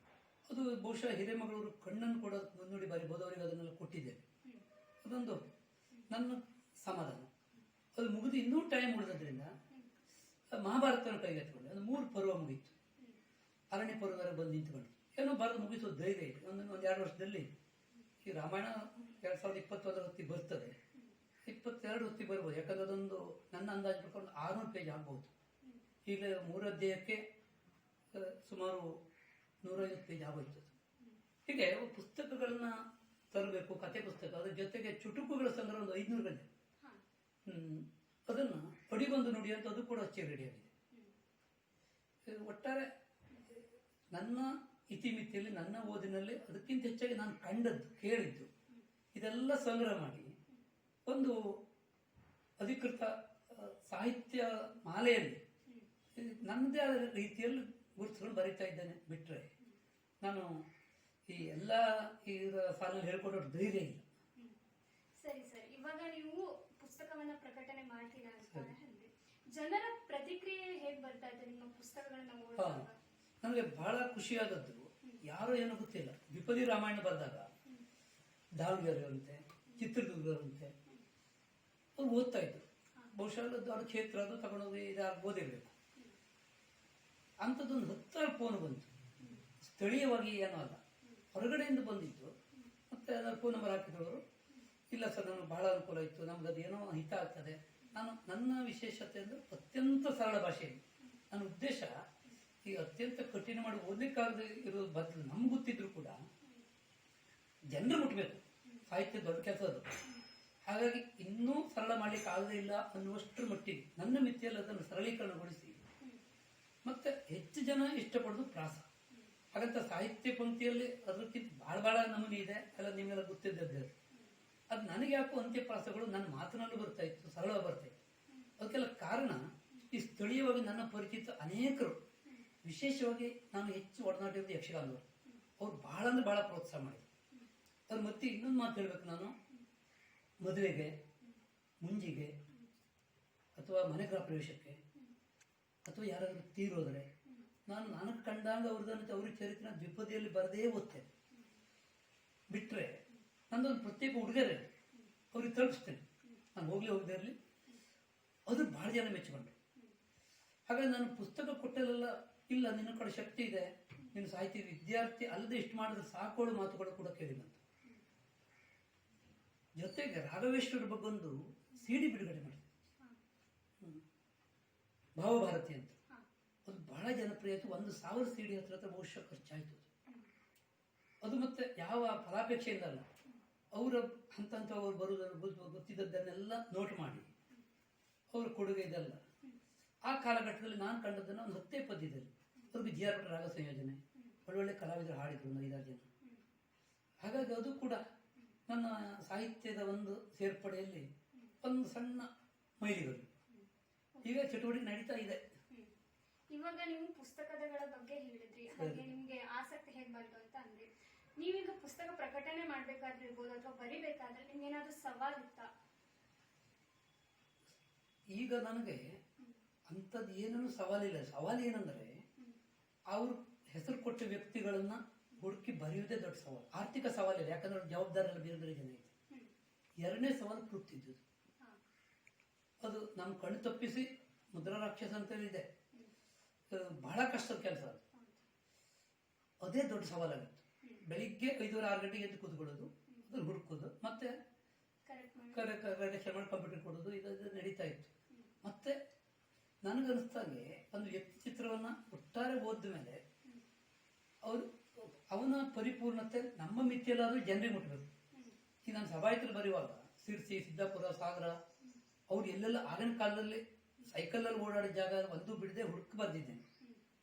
ಅದು ಬಹುಶಃ ಹಿರೇಮಗಳೂರು ಕಣ್ಣನ್ನು ಕೂಡ ಮುನ್ನುಡಿ ಬರಿಬೋದು, ಅವರಿಗೆ ಅದನ್ನೆಲ್ಲ ಕೊಟ್ಟಿದ್ದೇವೆ. ಅದೊಂದು ನನ್ನ ಸಮಾಧಾನ. ಅದು ಮುಗಿದು ಇನ್ನೂ ಟೈಮ್ ಉಳಿದ್ರಿಂದ ಮಹಾಭಾರತನ ಕೈಗೆತ್ಕೊಂಡು ಅದು 3 ಪರ್ವ ಮುಗೀತು. ಅರಣ್ಯ ಪರ್ವದವರೆ ಬಂದು ನಿಂತ್ಕೊಂಡು ಏನೋ ಬರೆದು ಮುಗಿಸೋ ಧೈರ್ಯ ಇತ್ತು. ಒಂದು 2 ವರ್ಷದಲ್ಲಿ ಈ ರಾಮಾಯಣ 2021 ಹೊತ್ತಿಗೆ ಬರ್ತದೆ, 22 ಹೊತ್ತಿಗೆ ಬರ್ಬೋದು. ಯಾಕಂದ್ರೆ ಅದೊಂದು ನನ್ನ ಅಂದಾಜು ಪ್ರಕಾರ 600 ಪೇಜ್ ಆಗ್ಬೋದು. ಈಗಲೇ 3 ಅಧ್ಯಾಯಕ್ಕೆ ಸುಮಾರು 150 ಪೇಜ್ ಆಗೋಯ್ತು. ಹೀಗೆ ಪುಸ್ತಕಗಳನ್ನ ತರಬೇಕು, ಕತೆ ಪುಸ್ತಕ, ಅದ್ರ ಜೊತೆಗೆ ಚುಟುಕುಗಳ ಸಂಗ್ರಹ ಒಂದು 500 ಗಂಟೆ. ಅದನ್ನ ಅಡಿಗೊಂದು ನುಡಿ ಅಂತ ಅದು ಕೂಡ ಅಚ್ಚಿ ರೆಡಿ ಆಗಿದೆ. ಒಟ್ಟಾರೆ ನನ್ನ ಇತಿಮಿತಿಯಲ್ಲಿ, ನನ್ನ ಓದಿನಲ್ಲಿ ಅದಕ್ಕಿಂತ ಹೆಚ್ಚಾಗಿ ನಾನು ಕಂಡದ್ದು, ಕೇಳಿದ್ದು ಇದೆಲ್ಲ ಸಂಗ್ರಹ ಮಾಡಿ ಒಂದು ಅಧಿಕೃತ ಸಾಹಿತ್ಯ ಮಾಲೆಯಲ್ಲಿ ನನ್ನದೇ ಆದ ರೀತಿಯಲ್ಲಿ ಗುರುತಿಸ್ಕೊಂಡು ಬರೀತಾ ಇದ್ದೇನೆ. ಬಿಟ್ರೆ ನಾನು ಈ ಎಲ್ಲ ಈ ಸಾಲಲ್ಲಿ ಹೇಳ್ಕೊಡೋ ಧೈರ್ಯ ಇಲ್ಲ. ಸರಿ ಸರಿ, ಇವಾಗ ನೀವು ಪುಸ್ತಕವನ್ನ ಪ್ರಕಟಣೆ ಮಾಡ್ತೀರಾ ಅಂತ ಹೇಳಿದ್ರೆ ಜನರ ಪ್ರತಿಕ್ರಿಯೆ ಹೇಗೆ ಬರ್ತಾ ಇದೆ ನಿಮ್ಮ ಪುಸ್ತಕಗಳನ್ನ ಓದಿದಾಗ? ನನಗೆ ಬಹಳ ಖುಷಿಯಾದದ್ದು, ಯಾರೋ ಏನೋ ಗೊತ್ತಿಲ್ಲ, ದ್ವಿಪದಿ ರಾಮಾಯಣ ಬರೆದಾಗ ದಾವಣಗೆರೆಯಂತೆ, ಚಿತ್ರದುರ್ಗರಂತೆ ಅವ್ರು ಓದ್ತಾ ಇದ್ರು. ಬಹುಶಃ ಅವ್ರ ಕ್ಷೇತ್ರ ಅದು ತಗೊಂಡೋಗಿ ಓದಿರ್ಬೇಕು. ಅಂಥದ್ದೊಂದು 10 ಫೋನ್ ಬಂತು. ಸ್ಥಳೀಯವಾಗಿ ಏನೋ ಅಲ್ಲ, ಹೊರಗಡೆಯಿಂದ ಬಂದಿತ್ತು. ಮತ್ತೆ ಅದರ ಫೋನ್ ನಂಬರ್ ಹಾಕಿದವರು, ಇಲ್ಲ ಸರ್ ನನಗೆ ಬಹಳ ಅನುಕೂಲ ಇತ್ತು, ನಮ್ಗೆ ಅದೇನೋ ಹಿತ ಆಗ್ತದೆ. ನಾನು ನನ್ನ ವಿಶೇಷತೆ ಅಂದರೆ ಅತ್ಯಂತ ಸರಳ ಭಾಷೆಯಲ್ಲಿ. ನನ್ನ ಉದ್ದೇಶ ಈ ಅತ್ಯಂತ ಕಠಿಣ ಮಾಡಿ ಓದಲಿಕ್ಕಾಗದೆ ಇರೋದು ಬದಲು ನಮ್ಗೆ ಗೊತ್ತಿದ್ರು ಕೂಡ ಜನರು ಮುಟ್ಬೇಕು. ಸಾಹಿತ್ಯ ದೊಡ್ಡ ಕೆಲಸ ಅದು. ಹಾಗಾಗಿ ಇನ್ನೂ ಸರಳ ಮಾಡ್ಲಿಕ್ಕೆ ಆಗದೇ ಇಲ್ಲ ಅನ್ನುವಷ್ಟರ ಮಟ್ಟಿಗೆ ನನ್ನ ಮಿತಿಯಲ್ಲಿ ಅದನ್ನು ಸರಳೀಕರಣಗೊಳಿಸಿ ಮತ್ತೆ ಹೆಚ್ಚು ಜನ ಇಷ್ಟಪಡೋದು ಪ್ರಾಸ. ಹಾಗಂತ ಸಾಹಿತ್ಯ ಪಂಕ್ತಿಯಲ್ಲಿ ಅದಕ್ಕಿಂತ ಬಹಳ ನಮೂನೆ ಇದೆ, ಎಲ್ಲ ನಿಮಗೆಲ್ಲ ಗೊತ್ತಿದ್ದದ್ದು. ಅದು ನನಗೆ ಯಾಕೋ ಅಂತ್ಯಪ್ರಾಸಗಳು ನನ್ನ ಮಾತಿನಲ್ಲೂ ಬರ್ತಾ ಇತ್ತು, ಸರಳ ಬರ್ತಾ ಇತ್ತು. ಅದಕ್ಕೆಲ್ಲ ಕಾರಣ ಈ ಸ್ಥಳೀಯವಾಗಿ ನನ್ನ ಪರಿಚಿತ ಅನೇಕರು, ವಿಶೇಷವಾಗಿ ನಾನು ಹೆಚ್ಚು ಒಡನಾಡಿರೋದು ಯಕ್ಷಗಾನದವರು. ಅವ್ರು ಬಹಳ ಅಂದ್ರೆ ಬಹಳ ಪ್ರೋತ್ಸಾಹ ಮಾಡಿದ್ರು. ಅದ್ರ ಮತ್ತೆ ಇನ್ನೊಂದು ಮಾತು ಹೇಳ್ಬೇಕು, ನಾನು ಮದುವೆಗೆ, ಮುಂಜಿಗೆ, ಅಥವಾ ಮನೆ ಗೃಹ ಪ್ರವೇಶಕ್ಕೆ, ಅಥವಾ ಯಾರಾದ್ರೂ ತೀರೋದ್ರೆ ನಾನು ಕಂಡಾಗ ಅವ್ರ ಚರಿತ್ರೆ ದ್ವಿಪದಿಯಲ್ಲಿ ಬರದೇ ಓದ್ತೇನೆ. ಬಿಟ್ರೆ ನಂದೊಂದು ಪ್ರತ್ಯೇಕ ಉಡುಗೊರೆ ಅವ್ರಿಗೆ ತಲುಪಿಸ್ತೇನೆ. ನಾನು ಹೋಗದೇ ಇರಲಿ, ಅದು ಬಹಳ ಜನ ಮೆಚ್ಚಿಕೊಂಡ್ರು. ಹಾಗಾಗಿ ನಾನು ಪುಸ್ತಕ ಕೊಟ್ಟಲ್ಲೆಲ್ಲ, ಇಲ್ಲ ನಿನ್ನ ಕಡೆ ಶಕ್ತಿ ಇದೆ, ನೀನು ಸಾಹಿತ್ಯ ವಿದ್ಯಾರ್ಥಿ ಅಲ್ಲದೆ ಇಷ್ಟು ಮಾಡಿದ್ರೆ ಸಾಕೋಳು ಮಾತುಗಳು ಕೂಡ ಕೇಳಿದಂತ. ಜೊತೆಗೆ ರಾಘವೇಶ್ವರ ಬಗ್ಗೆ ಒಂದು CD ಬಿಡುಗಡೆ ಮಾಡಿದೆ, ಭಾವಭಾರತಿ ಅಂತ. ಅದು ಬಹಳ ಜನಪ್ರಿಯ ಆಯಿತು. 1000 CD ಹತ್ರ ಬಹುಶಃ ಖರ್ಚಾಯಿತು. ಅದು ಮತ್ತೆ ಯಾವ ಫಲಾಪೇಕ್ಷೆಯಿಂದ ಅಲ್ಲ, ಅವರ ಅವ್ರು ಬರುವುದನ್ನು ಗೊತ್ತಿದ್ದದ್ದನ್ನೆಲ್ಲ ನೋಟ್ ಮಾಡಿ ಅವ್ರ ಕೊಡುಗೆ ಇದೆಲ್ಲ. ಆ ಕಾಲಘಟ್ಟದಲ್ಲಿ ನಾನು ಕಂಡದ್ದನ್ನು ಒಂದು 10 ಪದ್ಯದಲ್ಲಿ ಅವ್ರಿಗೆ GR ಭಟ್ ರಾಗ ಸಂಯೋಜನೆ, ಒಳ್ಳೊಳ್ಳೆ ಕಲಾವಿದರು ಹಾಡಿದ್ರು, ಒಂದು 5-6 ಜನ. ಹಾಗಾಗಿ ಅದು ಕೂಡ ನನ್ನ ಸಾಹಿತ್ಯದ ಒಂದು ಸೇರ್ಪಡೆಯಲ್ಲಿ ಒಂದು ಸಣ್ಣ ಮೈಲಿಗಲ್ಲು. ಈಗ ಚಟುವಟಿಕೆ ನಡೀತಾ ಇದೆ. ಇವಾಗ ನೀವು ಪುಸ್ತಕಗಳ ಬಗ್ಗೆ ಹೇಳಿದ್ರಿ, ಹಾಗೆ ನಿಮ್ಗೆ ಆಸಕ್ತಿ ಹೇಗ್ ಬಂತು ಅಂತ ಅಂದ್ರಿ. ನೀವೀಗ ಪುಸ್ತಕ ಪ್ರಕಟಣೆ ಮಾಡ್ಬೇಕಾದ್ರೆ ಇರ್ಬೋದು ಅಥವಾ ಬರಿಬೇಕಾದ್ರೆ ನಿಮ್ಗೆ ಏನಾದ್ರು ಸವಾಲಿತ್ತಾ? ಈಗ ನನಗೆ ಅಂಥದ್ದು ಏನೂ ಸವಾಲಿಲ್ಲ. ಸವಾಲು ಏನಂದ್ರೆ ಅವ್ರು ಹೆಸರು ಕೊಟ್ಟ ವ್ಯಕ್ತಿಗಳನ್ನ ಹುಡುಕಿ ಬರೆಯುವುದೇ ದೊಡ್ಡ ಸವಾಲು. ಆರ್ಥಿಕ ಸವಾಲಿಲ್ಲ, ಯಾಕಂದ್ರೆ ಅವ್ರ ಜವಾಬ್ದಾರಿ ಎಲ್ಲ ಬೇರೆ ಬೇರೆ ಜನ ಇದೆ. ಎರಡನೇ ಸವಾಲು ಕೃತಿದ್ದು. ಅದು ನಮ್ಮ ಕಣ್ಣು ತಪ್ಪಿಸಿ ಮುದ್ರಾ ರಾಕ್ಷಸ ಅಂತ ಇದೆ, ಬಹಳ ಕಷ್ಟದ ಕೆಲಸ ಅದು. ಅದೇ ದೊಡ್ಡ ಸವಾಲಾಗಿತ್ತು. ಬೆಳಿಗ್ಗೆ 5:30-6 ಗಂಟೆಗೆ ಎದ್ದು ಕೂತ್ಕೊಳ್ಳೋದು, ಅದ್ರಲ್ಲಿ ಹುಡುಕೋದು, ಮತ್ತೆ ಕರೆಕ್ಷನ್ ಮಾಡಿ ಕಂಪ್ಯೂಟರ್ ಕೊಡೋದು, ಇದು ನಡೀತಾ ಇತ್ತು. ಮತ್ತೆ ನನಗನ್ನಿಸ್ದಾಗೆ ಒಂದು ವ್ಯಕ್ತಿ ಚಿತ್ರವನ್ನ ಒಟ್ಟಾರೆ ಓದಿದ ಮೇಲೆ ಅವನ ಪರಿಪೂರ್ಣತೆ ನಮ್ಮ ಮಿತಿಯಲ್ಲಾದ್ರೂ ಜನರಿಗೆ ಮುಟ್ಟಬೇಕು. ಈಗ ನಾನು ಸಭಾಯಿತಲ್ಲಿ ಬರೆಯುವಾಗ ಸಿರ್ಸಿ, ಸಿದ್ದಾಪುರ, ಸಾಗರ, ಅವ್ರು ಎಲ್ಲೆಲ್ಲ ಆಗಿನ ಕಾಲದಲ್ಲಿ ಸೈಕಲಲ್ಲಿ ಓಡಾಡಿದ ಜಾಗ ಒಂದು ಬಿಡದೆ ಹುಡುಕಿ ಬರ್ದಿದ್ದೇನೆ.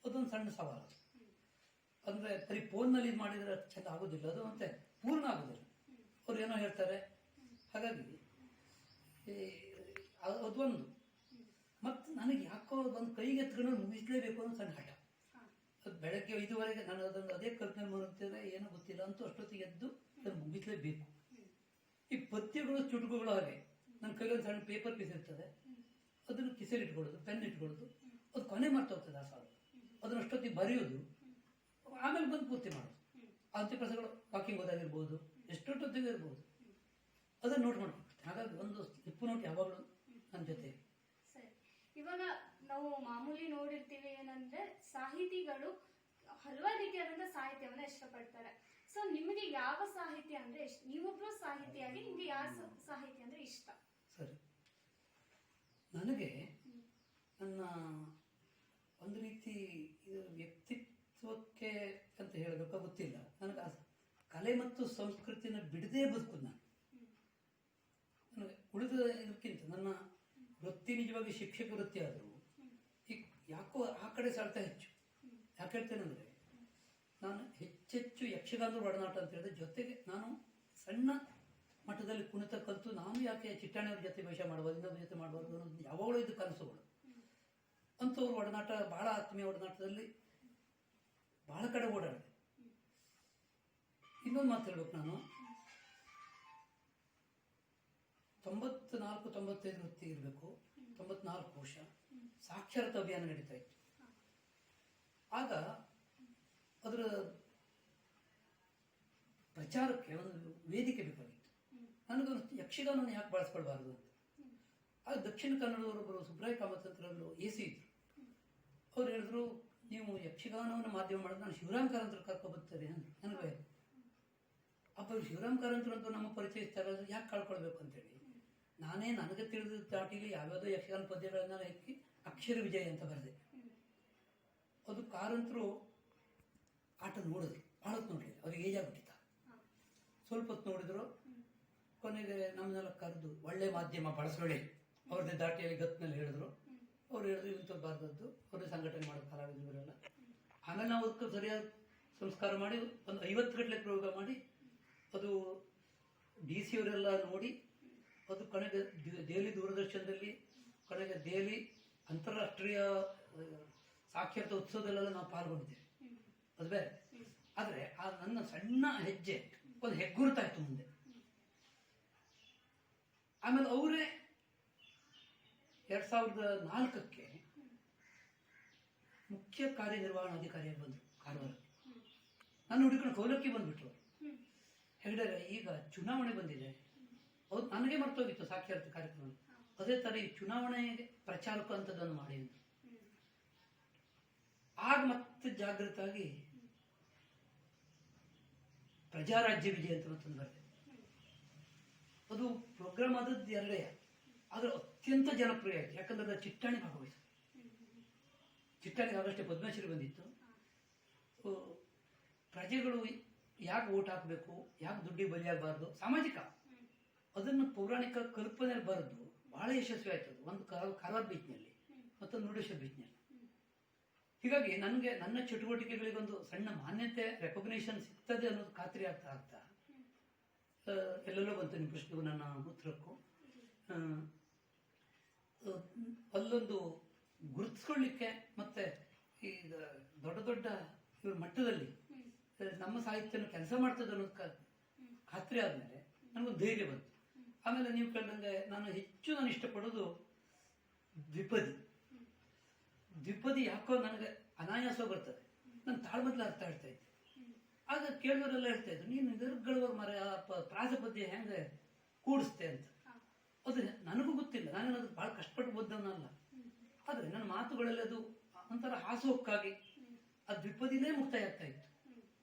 ಅದೊಂದು ಸಣ್ಣ ಸವಾಲು. ಅಂದ್ರೆ ಬರೀ ಫೋನ್ನಲ್ಲಿ ಇದು ಮಾಡಿದ್ರೆ ಚೆಂದ ಆಗೋದಿಲ್ಲ, ಅದು ಮತ್ತೆ ಪೂರ್ಣ ಆಗೋದಿಲ್ಲ. ಅವ್ರು ಏನೋ ಹೇಳ್ತಾರೆ. ಹಾಗಾಗಿ ಅದೊಂದು. ಮತ್ತು ನನಗೆ ಯಾಕೋ ಒಂದು ಕೈಗೆ ಎತ್ಕೊಂಡು ಮುಗಿಸ್ಲೇಬೇಕು ಅನ್ನೋ ಸಣ್ಣ ಹಠ. ಅದು ಬೆಳಗ್ಗೆ 5:30 ನಾನು ಅದೊಂದು ಅದೇ ಕಲ್ಪನೆ ಮಾಡುತ್ತೇನೆ, ಏನೋ ಗೊತ್ತಿಲ್ಲ ಅಂತೂ ಅಷ್ಟೊತ್ತಿಗೆ ಎದ್ದು ಅದನ್ನು ಮುಗಿಸ್ಲೇಬೇಕು. ಈ ಪದ್ಯಗಳು ಚುಟುಕುಗಳು ಹಾಗೆ ನನ್ನ ಕೈಯಲ್ಲಿ ಸಣ್ಣ ಪೇಪರ್ ಪೀಸ್ ಇರ್ತದೆ, ಅದನ್ನು ಕಿಸೆಲ್ ಇಟ್ಕೊಳ್ಳೋದು, ಪೆನ್ ಇಟ್ಕೊಳ್ಳೋದು, ಅದು ಕೊನೆ ಮಾಡ್ತಾ ಹೋಗ್ತದೆ ಆ ಸಾಲು. ಅದನ್ನ ಅಷ್ಟೊತ್ತಿಗೆ ಬರೆಯೋದು, ಆಮೇಲೆ ಬಂದು ಪೂರ್ತಿ ಮಾಡೋದು. ಅಂತ್ಯಪ್ರಸಗಳು ವಾಕಿಂಗ್ ಹೋದಾಗಿರ್ಬೋದು, ಎಷ್ಟೊತ್ತೊತ್ತಿಗೆ ಇರ್ಬೋದು, ಅದನ್ನು ನೋಟ್ ಮಾಡ್ಕೊಳ್ತೇನೆ. ಹಾಗಾಗಿ ಒಂದು ಸ್ಲಿಪ್ಪು ನೋಟ್ ಯಾವಾಗಲೂ ನನ್ನ ಜೊತೆ. ಸರಿ, ಇವಾಗ ನಾವು ಮಾಮೂಲಿ ನೋಡಿರ್ತೀವಿ ಏನಂದ್ರೆ ಸಾಹಿತಿಗಳು ಹಲವಾರು ರೀತಿಯಾದಂತಹ ಸಾಹಿತ್ಯವನ್ನ ಇಷ್ಟಪಡ್ತಾರೆ. ಸೊ ನಿಮಗೆ ಯಾವ ಸಾಹಿತ್ಯ ಅಂದ್ರೆ ಇಷ್ಟ? ನೀವೊಬ್ರು ಸಾಹಿತಿಯಾಗಿ ನಿಮ್ಗೆ ಯಾವ ಸಾಹಿತ್ಯ ಅಂದ್ರೆ ಇಷ್ಟ? ಸರಿ, ನನಗೆ ನನ್ನ ಒಂದು ರೀತಿ ವ್ಯಕ್ತಿತ್ವಕ್ಕೆ ಅಂತ ಹೇಳಬೇಕಾ ಗೊತ್ತಿಲ್ಲ, ನನಗೆ ಕಲೆ ಮತ್ತು ಸಂಸ್ಕೃತಿನ ಬಿಡದೇ ಬದುಕುದು ನಾನು. ನನಗೆ ಉಳಿದ ಇದಕ್ಕಿಂತ ನನ್ನ ವೃತ್ತಿ ನಿಜವಾಗಿ ಶಿಕ್ಷಕ ವೃತ್ತಿ ಆದರೂ ಈಗ ಯಾಕೋ ಆ ಕಡೆ ಸೆಳೆತ ಹೆಚ್ಚು. ಯಾಕೆ ಹೇಳ್ತೇನೆಂದ್ರೆ, ನಾನು ಹೆಚ್ಚೆಚ್ಚು ಯಕ್ಷಗಾನದ ಒಡನಾಟ ಅಂತ ಹೇಳಿದ್ರೆ, ಜೊತೆಗೆ ನಾನು ಸಣ್ಣ ಮಟ್ಟದಲ್ಲಿ ಕುಣಿತ ಕಲಿತು ನಾನು ಯಾಕೆ ಚಿಟ್ಟಾಣಿಯವ್ರ ಜೊತೆ ವೇಷ ಮಾಡಬಾರ್ದು, ಇನ್ನೊಬ್ಬರ ಜೊತೆ ಮಾಡಬಾರ್ದು ಅನ್ನೋದು ಯಾವಾಗಲೂ ಇದು ಕನಸುಗಳು. ಅಂಥವ್ರ ಒಡನಾಟ, ಬಹಳ ಆತ್ಮೀಯ ಒಡನಾಟದಲ್ಲಿ ಬಹಳ ಕಡೆ ಓಡಾಡಿದೆ. ಇನ್ನೊಂದು ಮಾತು ಹೇಳ್ಬೇಕು, ನಾನು 94-95 ವೃತ್ತಿ ಇರಬೇಕು, 94 ವರ್ಷ ಸಾಕ್ಷರತಾ ಅಭಿಯಾನ ನಡೀತಾ ಇತ್ತು. ಆಗ ಅದರ ಪ್ರಚಾರಕ್ಕೆ ಒಂದು ವೇದಿಕೆ ಬೇಕಾಗಿತ್ತು. ನನಗನ್ನಿಸ್ತು ಯಕ್ಷಗಾನವನ್ನು ಯಾಕೆ ಬಳಸ್ಕೊಳ್ಬಾರ್ದು ಅಂತ. ಆಗ ದಕ್ಷಿಣ ಕನ್ನಡದವರೊಬ್ಬರು ಸುಬ್ರಾಯ ಕಾಮತಂತ್ರರು AC ಇದ್ರು. ಅವ್ರು ಹೇಳಿದ್ರು, ನೀವು ಯಕ್ಷಗಾನವನ್ನು ಮಾಧ್ಯಮ ಮಾಡಿದ್ರೆ ನಾನು ಶಿವರಾಮ್ ಕಾರಂತರು ಕರ್ಕೊಬರ್ತಾರೆ ಅಂದ್ರು. ನನಗೆ ಅಪ್ಪ ಶಿವರಾಮ್ ಕಾರಂತರು ಅಂತ ನಮ್ಮ ಪರಿಚಯಿಸ್ತಾರೆ, ಯಾಕೆ ಕಳ್ಕೊಳ್ಬೇಕು ಅಂತೇಳಿ ನಾನೇ ನನಗೆ ತಿಳಿದ ದಾಟಿಲಿ ಯಾವ್ಯಾವುದೋ ಯಕ್ಷಗಾನ ಪದ್ಯಗಳನ್ನ ಹಾಕಿ ಅಕ್ಷರ ವಿಜಯ ಅಂತ ಬರೆದೆ. ಅದು ಕಾರಂತರು ಆಟ ನೋಡಿದ್ರು, ಭಾಳ ಹೊತ್ತು ನೋಡಲಿಲ್ಲ, ಅವ್ರಿಗೆ ಏಜ್ ಆಗ್ಬಿಟ್ಟಿತ್ತ. ಸ್ವಲ್ಪ ಹೊತ್ತು ನೋಡಿದ್ರು, ಕೊನೆಗೆ ನಮ್ಮನ್ನೆಲ್ಲ ಕರೆದು ಒಳ್ಳೆ ಮಾಧ್ಯಮ ಬಳಸಬೇಡಿ ಅವ್ರದ್ದೇ ದಾಟಿಯಲ್ಲಿ ಗತ್ತಿನಲ್ಲಿ ಹೇಳಿದ್ರು. ಅವ್ರು ಹೇಳಿದ್ರು ಇಂಥ ಬಾರ್ದದ್ದು, ಅವ್ರದ್ದು ಸಂಘಟನೆ ಮಾಡೋ ಕಲಾವಿದರೆಲ್ಲ. ಆಮೇಲೆ ನಾವು ಅದಕ್ಕೆ ಸರಿಯಾದ ಸಂಸ್ಕಾರ ಮಾಡಿ ಒಂದು 50 ಗಂಟೆ ಪ್ರಯೋಗ ಮಾಡಿ ಅದು DC ಅವರೆಲ್ಲ ನೋಡಿ, ಅದು ಕೊನೆಗೆ ದೆಹಲಿ ದೂರದರ್ಶನದಲ್ಲಿ, ಕೊನೆಗೆ ದೆಹಲಿ ಅಂತಾರಾಷ್ಟ್ರೀಯ ಸಾಕ್ಷರತಾ ಉತ್ಸವದಲ್ಲೆಲ್ಲ ನಾವು ಪಾಲ್ಗೊಂಡಿದ್ದೇವೆ. ಅದು ಬೇರೆ. ಆದರೆ ಆ ನನ್ನ ಸಣ್ಣ ಹೆಜ್ಜೆ ಒಂದು ಹೆಗ್ಗುರುತಾಯ್ತು ಮುಂದೆ. ಆಮೇಲೆ ಅವರೇ 2004ಕ್ಕೆ ಮುಖ್ಯ ಕಾರ್ಯನಿರ್ವಹಣಾಧಿಕಾರಿಯಾಗಿ ಬಂದರು ಕಾರವಾರ. ನಾನು ಹುಡುಕೊಂಡು ಕೌಲಕ್ಕಿ ಬಂದ್ಬಿಟ್ರು. ಹೇಳಿದರೆ ಈಗ ಚುನಾವಣೆ ಬಂದಿದೆ, ಹೌದು ನನಗೆ ಮರ್ತೋಗಿತ್ತು ಸಾಕ್ಷರತೆ ಕಾರ್ಯಕ್ರಮ. ಅದೇ ತರ ಈ ಚುನಾವಣೆಗೆ ಪ್ರಚಾರಕ್ಕೂ ಅಂತದನ್ನು ಮಾಡಿ ಅಂತ. ಆಗ ಮತ್ತೆ ಜಾಗೃತಾಗಿ ಪ್ರಜಾರಾಜ್ಯ ವಿಜಯ ಅಂತ ಮತ್ತೊಂದು ಬರ್ತದೆ. ಅದು ಪ್ರೋಗ್ರಾಮ್ ಆದದ್ದು ಎರಡೇ, ಆದ್ರೆ ಅತ್ಯಂತ ಜನಪ್ರಿಯ ಆಯ್ತು. ಯಾಕಂದ್ರೆ ಅದು ಚಿಟ್ಟಾಣಿ ಭಾಗವಹಿಸ, ಚಿಟ್ಟಾಣಿಗೆ ಆಗಷ್ಟೇ ಪದ್ಮಶ್ರೀ ಬಂದಿತ್ತು. ಪ್ರಜೆಗಳು ಯಾಕೆ ಓಟ್ ಹಾಕಬೇಕು, ಯಾಕೆ ದುಡ್ಡಿಗೆ ಬಲಿಯಾಗಬಾರ್ದು, ಸಾಮಾಜಿಕ ಅದನ್ನು ಪೌರಾಣಿಕ ಕಲ್ಪನೆ ಬರೆದು ಬಹಳ ಯಶಸ್ವಿ ಆಯ್ತದು. ಒಂದು ಕಾರವಾರ ಬೀಚ್ನಲ್ಲಿ, ಮತ್ತೊಂದು ಮುರುಡೇಶ್ವರ ಬೀಚ್ನಲ್ಲಿ. ಹೀಗಾಗಿ ನನಗೆ ನನ್ನ ಚಟುವಟಿಕೆಗಳಿಗೊಂದು ಸಣ್ಣ ಮಾನ್ಯತೆ, ರೆಕಗ್ನೇಷನ್ ಸಿಗ್ತದೆ ಅನ್ನೋದು ಖಾತ್ರಿ ಆಗ್ತಾ ಆಗ್ತಾ ಎಲ್ಲೆಲ್ಲೋ ಬಂತು ನಿಮ್ಮ ಪ್ರಶ್ನೆಗೂ ನನ್ನ ಉತ್ತರಕ್ಕೂ. ಆ, ಅಲ್ಲೊಂದು ಗುರುತಿಸ್ಕೊಳ್ಳಿಕ್ಕೆ ಮತ್ತೆ ಈಗ ದೊಡ್ಡ ದೊಡ್ಡ ಇವ್ರ ಮಟ್ಟದಲ್ಲಿ ನಮ್ಮ ಸಾಹಿತ್ಯನ ಕೆಲಸ ಮಾಡ್ತದೆ ಅನ್ನೋದು ಖಾತ್ರಿ ಆದ್ಮೇಲೆ ನನಗೊಂದು ಧೈರ್ಯ ಬಂತು. ಆಮೇಲೆ ನೀವು ಕೇಳಿದಂಗೆ ನಾನು ಇಷ್ಟಪಡೋದು ದ್ವಿಪದಿ. ದ್ವಿಪದಿ ಯಾಕೋ ನನಗೆ ಅನಾಯಾಸ ಬರ್ತದೆ. ನಾನು ತಾಳ್ಮದ್ಲ ಅರ್ಥ ಹೇಳ್ತಾ ಇದ್ದೆ. ಆಗ ಕೇಳಿದವರೆಲ್ಲ ಹೇಳ್ತಾ ಇದ್ರು, ನೀನು ನಿರ್ಗಳ ಮರ ಪ್ರಾಸಪದ್ಯ ಹೆಂಗೆ ಕೂಡಿಸ್ತೆ ಅಂತ. ಅದು ನನಗೂ ಗೊತ್ತಿಲ್ಲ, ನಾನೇನದು ಬಹಳ ಕಷ್ಟಪಟ್ಟು ಓದ್ದವನಲ್ಲ. ಆದ್ರೆ ನನ್ನ ಮಾತುಗಳಲ್ಲಿ ಅದು ಒಂಥರ ಹಾಸೋಕ್ಕಾಗಿ ಆ ದ್ವಿಪದಿನೇ ಮುಕ್ತಾಯ ಆಗ್ತಾ ಇತ್ತು.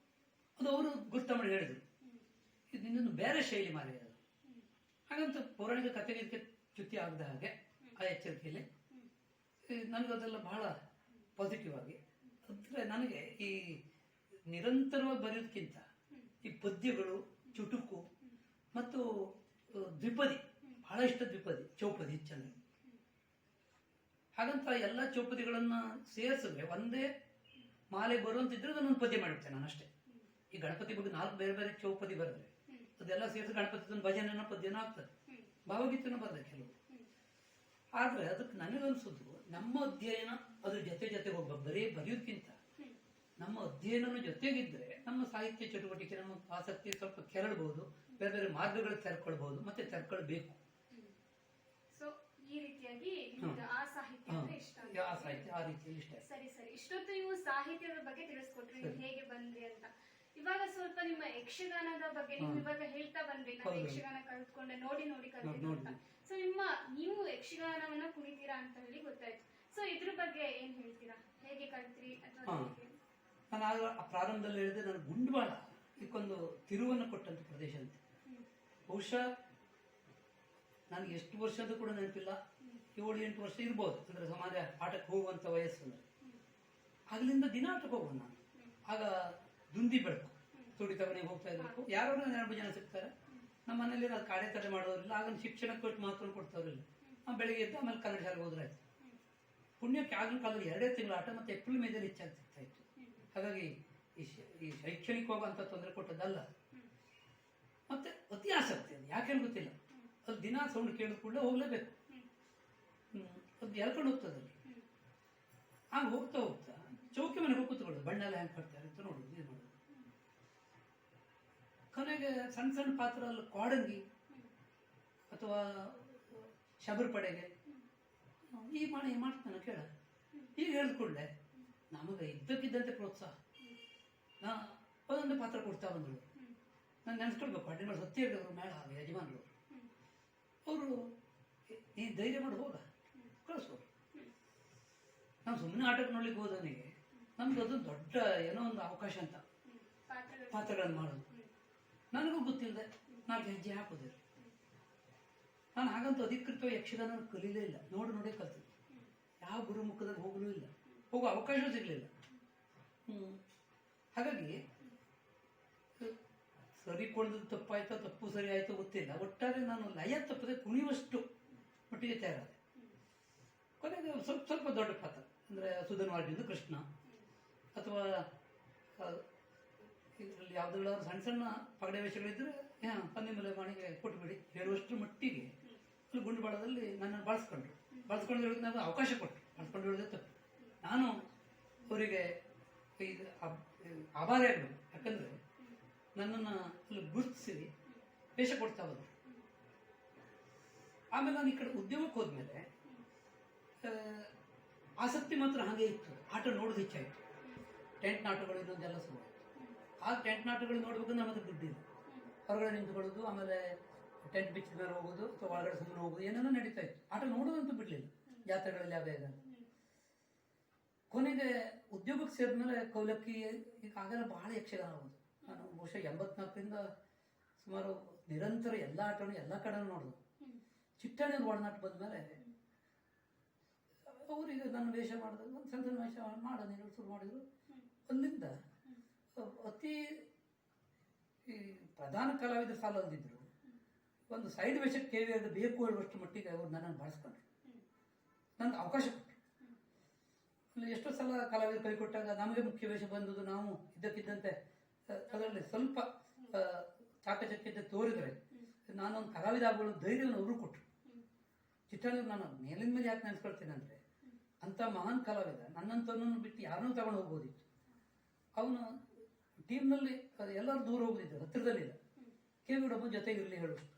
ಅದು ಅವರು ಗುರ್ತ ಮಾಡಿ ಹೇಳಿದ್ರು, ಇದು ಇನ್ನೊಂದು ಬೇರೆ ಶೈಲಿ ಮಾರಿ ಅದು. ಹಾಗಂತ ಪೌರಾಣಿಕ ಕಥೆಗೆ ಇದಕ್ಕೆ ಚ್ಯುತಿ ಆಗದ ಹಾಗೆ ಆ ಎಚ್ಚರಿಕೆಯಲ್ಲಿ ನನಗದೆಲ್ಲ ಬಹಳ ಪಾಸಿಟಿವ್ ಆಗಿ. ಅಂದ್ರೆ ನನಗೆ ಈ ನಿರಂತರವಾಗಿ ಬರೆಯೋದಕ್ಕಿಂತ ಈ ಪದ್ಯಗಳು, ಚುಟುಕು ಮತ್ತು ದ್ವಿಪದಿ ಬಹಳ ಇಷ್ಟ. ದ್ವಿಪದಿ, ಚೌಪದಿ ಹೆಚ್ಚಂದ್ರೆ. ಹಾಗಂತ ಎಲ್ಲ ಚೌಪದಿಗಳನ್ನ ಸೇರಿಸಿದ್ರೆ ಒಂದೇ ಮಾಲೆ ಬರುವಂತಿದ್ರೆ ನಾನೊಂದು ಪದ್ಯ ಮಾಡಿರ್ತೇನೆ ನಾನು ಅಷ್ಟೇ. ಈ ಗಣಪತಿ ಬಗ್ಗೆ 4 ಬೇರೆ ಬೇರೆ ಚೌಪದಿ ಬರೆದ್ರೆ ಅದೆಲ್ಲ ಸೇರಿಸಿ ಗಣಪತಿ ಭಜನೆನ ಪದ್ಯನ ಆಗ್ತದೆ, ಭಾವಗೀತನ ಬರ್ತದೆ ಕೆಲವು. ಆದ್ರೆ ಅದಕ್ಕೆ ನನಗನ್ಸುದು ನಮ್ಮ ಅಧ್ಯಯನ ಅದ್ರ ಜೊತೆಗೆ ಹೋಗ್ಬೇಕು. ಬರೀ ಬರೆಯೋದಕ್ಕಿಂತ ನಮ್ಮ ಅಧ್ಯಯನ ಜೊತೆಗಿದ್ರೆ ನಮ್ಮ ಸಾಹಿತ್ಯ ಚಟುವಟಿಕೆ, ನಮ್ಮ ಆಸಕ್ತಿ ಸ್ವಲ್ಪ ಕೆರಳಬಹುದು, ಬೇರೆ ಬೇರೆ ಮಾರ್ಗಗಳು ತೆರ್ಕೊಳ್ಬಹುದು, ಮತ್ತೆ ತೆರ್ಕೊಳ್ಬೇಕು. ಸೊ ಈ ರೀತಿಯಾಗಿ ಆ ಸಾಹಿತ್ಯ ಅಂದ್ರೆ ಇಷ್ಟ. ಆ ಸಾಹಿತ್ಯ ಆ ರೀತಿಯಲ್ಲಿ ಇಷ್ಟ. ಸರಿ ಸರಿ, ಇಷ್ಟೊತ್ತು ನೀವು ಸಾಹಿತ್ಯದ ಬಗ್ಗೆ ತಿಳಿಸ್ಕೊಟ್ರಿ, ನೀವು ಹೇಗೆ ಬಂದ್ರಿ ಅಂತ. ಇವಾಗ ಸ್ವಲ್ಪ ನಿಮ್ಮ ಯಕ್ಷಗಾನದ ಬಗ್ಗೆ ನೀವು ಇವಾಗ ಹೇಳ್ತಾ ಬಂದ್ರಿ, ನಾನು ಯಕ್ಷಗಾನ ಕಲ್ತ್ಕೊಂಡೆ, ನೋಡಿ ನೋಡಿ ಕಲ್ತಿದ್ದು ಅಂತ. ಸೊ ನೀವು ಯಕ್ಷಗಾನವನ್ನ ಕುಣಿತೀರಾ ಅಂತ ಹೇಳಿ ಗೊತ್ತಾಯ್ತು. ಸೊ ಇದ್ರ ಬಗ್ಗೆ ಏನ್ ಹೇಳ್ತೀರಾ, ಹೇಗೆ ಕಲ್ತ್ರಿ ಅಥವಾ ಹೇಗೆ? ನಾನು ಆಗ ಪ್ರಾರಂಭದಲ್ಲಿ ಹೇಳಿದೆ, ನಾನು ಗುಂಡ್ವಾಳ ಇದಕ್ಕೊಂದು ತಿರುವನ್ನು ಕೊಟ್ಟಂತ ಪ್ರದೇಶ ಅಂತ. ಬಹುಶಃ ನನಗೆ ಎಷ್ಟು ವರ್ಷ ಅಂತ ಕೂಡ ನೆನಪಿಲ್ಲ, 7-8 ವರ್ಷ ಇರ್ಬೋದು. ಅಂದ್ರೆ ಸಮಾಜ ಆಟಕ್ಕೆ ಹೋಗುವಂತ ವಯಸ್ಸು. ಆಗ್ಲಿಂದ ದಿನ ಆಟಕ್ಕೆ ಹೋಗುವ ನಾನು. ಆಗ ದುಂದಿ ಬೆಳಕು ತುಡಿತ ಮನೆಗೆ ಹೋಗ್ತಾ ಇರ್ಬೇಕು. ಯಾರೋ 2 ಜನ ಸಿಗ್ತಾರೆ. ನಮ್ಮ ಮನೇಲಿ ಅದು ಕಾಡೆ ತಡೆ ಮಾಡೋರಿಲ್ಲ. ಆಗ ಶಿಕ್ಷಣ ಕೊಟ್ಟು ಮಾತ್ರ ಕೊಡ್ತಾವ್ರಿಲ್ಲ. ಬೆಳಿಗ್ಗೆ ಎದ್ದು ಆಮೇಲೆ ಕನ್ನಡ ಶಾಲೆಗೆ ಹೋದ್ರಾಯ್ತು. ಪುಣ್ಯಕ್ಕೆ ಆಗಿನ ಕಾಲದಲ್ಲಿ 2 ತಿಂಗಳ ಆಟ ಮತ್ತೆ ಏಪ್ರಿಲ್ ಮೇದಲ್ಲಿ ಹೆಚ್ಚಾಗಿ ಸಿಗ್ತಾ ಇತ್ತು. ಹಾಗಾಗಿ ಈ ಶೈಕ್ಷಣಿಕವಾಗಿ ಅಂತ ತೊಂದರೆ ಕೊಟ್ಟದ್ದಲ್ಲ. ಮತ್ತೆ ಅತಿ ಆಸಕ್ತಿ, ಅದು ಯಾಕೆ ಗೊತ್ತಿಲ್ಲ. ಅದು ದಿನ ಸೌಂಡ್ ಕೇಳಿದ ಕೂಡಲೇ ಹೋಗ್ಲೇಬೇಕು. ಅದು ಎಳ್ಕೊಂಡು ಹೋಗ್ತದೆ ಅಲ್ಲಿ. ಆಗ ಹೋಗ್ತಾ ಹೋಗ್ತಾ ಚೌಕಿ ಮನೆಗೆ ಕೂತ್ಕೊಳ್ಳೋದು, ಬಣ್ಣ ಎಲ್ಲ ಹೆಂಗೆ ಕಟ್ತಾರೆ ಅಂತ ನೋಡುದು, ಇದು ಮಾಡೋದು. ಕೊನೆಗೆ ಸಣ್ಣ ಸಣ್ಣ ಪಾತ್ರ ಅಲ್ಲಿ ಕಾಡಂಗಿ ಅಥವಾ ಶಬರ್ ಪಡೆಗೆ ಈ ಮಾಡ್ತಾನೆ ಕೇಳ. ಈಗ ಹೇಳಿದ್ಕೊಳ್ಳೆ ನಮಗೆ ಇದ್ದಕ್ಕಿದ್ದಂತೆ ಪ್ರೋತ್ಸಾಹ. ನಾ ಒಂದೊಂದು ಪಾತ್ರ ಕೊಡ್ತಾ ಬಂದರು. ನಾನು ನೆನೆಸ್ಕೊಳ್ಬೇಕು, ಅಡ್ಡಿನ ಸತ್ಯ ಹೇಳಿದವರು ಮೇಳ ಯಜಮಾನರು ಅವರು, ನೀ ಧೈರ್ಯ ಮಾಡಿ ಹೋಗ, ಕಳಿಸೋರು. ನಾವು ಸುಮ್ಮನೆ ಆಟಕ್ಕೆ ನೋಡ್ಲಿಕ್ಕೆ ಹೋದವನಿಗೆ ನಮ್ದು ಅದು ದೊಡ್ಡ ಏನೋ ಒಂದು ಅವಕಾಶ ಅಂತ ಪಾತ್ರಗಳನ್ನು ಮಾಡೋದು. ನನಗೂ ಗೊತ್ತಿಲ್ಲದೆ 4 ಹೆಜ್ಜೆ ಹಾಕೋದಿಲ್ಲ. ನಾನು ಹಾಗಂತೂ ಅಧಿಕೃತವಾಗಿ ಯಕ್ಷಗಾನ ಕಲೀಲೇ ಇಲ್ಲ, ನೋಡೇ ಕಲ್ತಿದ್ದೆ. ಯಾವ ಗುರುಮುಖದಲ್ಲಿ ಹೋಗಲೂ ಇಲ್ಲ, ಹೋಗೋ ಅವಕಾಶ ಸಿಗಲಿಲ್ಲ. ಹಾಗಾಗಿ ಸರಿ ಕೊಂಡದ್ದು ತಪ್ಪಾಯ್ತೋ ತಪ್ಪು ಸರಿ ಆಯ್ತೋ ಗೊತ್ತಿಲ್ಲ. ಒಟ್ಟಾರೆ ನಾನು ಲಯ ತಪ್ಪದೆ ಕುಣಿಯುವಷ್ಟು ಮಟ್ಟಿಗೆ ತಯಾರಾದೆ. ಕೊನೆಗೆ ಸ್ವಲ್ಪ ದೊಡ್ಡ ಪಾತ್ರ ಅಂದ್ರೆ ಸುಧನ್ವಾರ್ಜಿಂದ ಕೃಷ್ಣ, ಅಥವಾ ಇದರಲ್ಲಿ ಯಾವ್ದಾದ್ರು ಸಣ್ಣ ಸಣ್ಣ ಪಗಡೆ ವೇಷಗಳಿದ್ರೆ ಪನ್ನಿಮಲೆ ಮಾಣಿಗೆ ಕೊಟ್ಬಿಡಿ ಹೇಳುವಷ್ಟು ಮಟ್ಟಿಗೆ ಅಲ್ಲಿ ಗುಂಡುಬಾಳದಲ್ಲಿ ನನ್ನನ್ನು ಬಳಸ್ಕೊಂಡು ಹೇಳೋಕೆ ನಾನು ಅವಕಾಶ ಕೊಟ್ಟು ಬಳಸ್ಕೊಂಡು ಹೇಳೋದೇ ತಪ್ಪು. ನಾನು ಅವರಿಗೆ ಆಭಾರಿ ಆಗಬೇಕು. ಯಾಕಂದ್ರೆ ನನ್ನನ್ನು ಅಲ್ಲಿ ಗುರುತಿಸಿ ವೇಷ ಕೊಡ್ತಾ ಬಂದರು. ಆಮೇಲೆ ನಾನು ಈ ಕಡೆ ಉದ್ಯಮಕ್ಕೆ ಹೋದ್ಮೇಲೆ ಆಸಕ್ತಿ ಮಾತ್ರ ಹಾಗೆ ಇತ್ತು. ಆಟ ನೋಡೋದು ಹೆಚ್ಚಾಯಿತು. ಟೆಂಟ್ ನಾಟಕಗಳು ಇನ್ನೊಂದೆಲ್ಲ ಸುಮಾರು. ಆ ಟೆಂಟ್ ನಾಟಕಗಳು ನೋಡ್ಬೇಕು ನಮಗೆ ದುಡ್ಡಿಲ್ಲ. ಹೊರಗಡೆ ನಿಂತ್ಕೊಳ್ಳೋದು, ಆಮೇಲೆ ಟೆಂಟ್ ಬಿಚ್ಚಿದ ಮೇಲೆ ಹೋಗೋದು ಅಥವಾ ಒಳಗಡೆ ಸುಮ್ಮನೆ ಹೋಗೋದು, ಏನೇನೋ ನಡೀತಾ ಇತ್ತು. ಆಟ ನೋಡೋದಂತೂ ಬಿಡ್ಲಿಲ್ಲ ಜಾತ್ರೆಗಳಲ್ಲಿ ಯಾವುದೇ ಇಲ್ಲ. ಕೊನೆಗೆ ಉದ್ಯೋಗಕ್ಕೆ ಸೇರಿದ್ಮೇಲೆ ಕೌಲಕ್ಕಿ ಈಗ ಆಗಲ್ಲ ಬಹಳ ಯಕ್ಷಗಾನ ಆಗೋದು. ನಾನು ಬಹುಶಃ 84ರಿಂದ ಸುಮಾರು ನಿರಂತರ ಎಲ್ಲ ಆಟವನ್ನು ಎಲ್ಲ ಕಡೆ ನೋಡೋದು. ಚಿಟ್ಟಾಣಿ ಒಳನಾಟ ಬಂದ್ಮೇಲೆ ಅವರಿಗೆ ನನ್ನ ವೇಷ ಮಾಡಿದ್ರು, ಒಂದು ಸಣ್ಣ ಸಣ್ಣ ವೇಷ ಮಾಡೋ ನೀರು ಶುರು ಮಾಡಿದ್ರು. ಅಲ್ಲಿಂದ ಅತಿ ಈ ಪ್ರಧಾನ ಕಲಾವಿದ ಸಾಲ ಅಂದಿದ್ರು, ಒಂದು ಸೈಡ್ ವೇಷಕ್ಕೆ ಕೇಳಿ ಅದು ಬೇಕು ಹೇಳುವಷ್ಟು ಮಟ್ಟಿಗೆ ಅವರು ನನ್ನನ್ನು ಬಳಸ್ಕೊಂಡ್ರು, ನನಗೆ ಅವಕಾಶ ಕೊಟ್ಟರು. ಅಲ್ಲಿ ಎಷ್ಟೋ ಸಲ ಕಲಾವಿದರು ಕೈ ಕೊಟ್ಟಾಗ ನಮಗೆ ಮುಖ್ಯ ವೇಷ ಬಂದದ್ದು, ನಾವು ಇದ್ದಕ್ಕಿದ್ದಂತೆ ಅದರಲ್ಲಿ ಸ್ವಲ್ಪ ಚಾಕಚಕ್ಯತೆ ತೋರಿದರೆ ನಾನೊಂದು ಕಲಾವಿದ ಆಗುವ ಧೈರ್ಯವನ್ನು ಅವರು ಕೊಟ್ಟರು. ಚಿಟ್ಟಾಣಿಯವ್ರು ನಾನು ಮೇಲಿನ ಮೇಲೆ ಯಾಕೆ ನೆನೆಸ್ಕೊಳ್ತೇನೆ ಅಂದರೆ, ಅಂಥ ಮಹಾನ್ ಕಲಾವಿದ ನನ್ನಂಥವನನ್ನು ಬಿಟ್ಟು ಯಾರನ್ನೂ ತಗೊಂಡು ಹೋಗ್ಬೋದಿತ್ತು. ಅವನು ಟೀಮ್ನಲ್ಲಿ ಎಲ್ಲರೂ ದೂರ ಹೋಗೋದಿದ್ದು, ಹತ್ತಿರದಲ್ಲಿಲ್ಲ. ಕೇವಿಡೊಬ್ಬ ಜೊತೆಗಿರಲಿ ಹೇಳುವಷ್ಟು.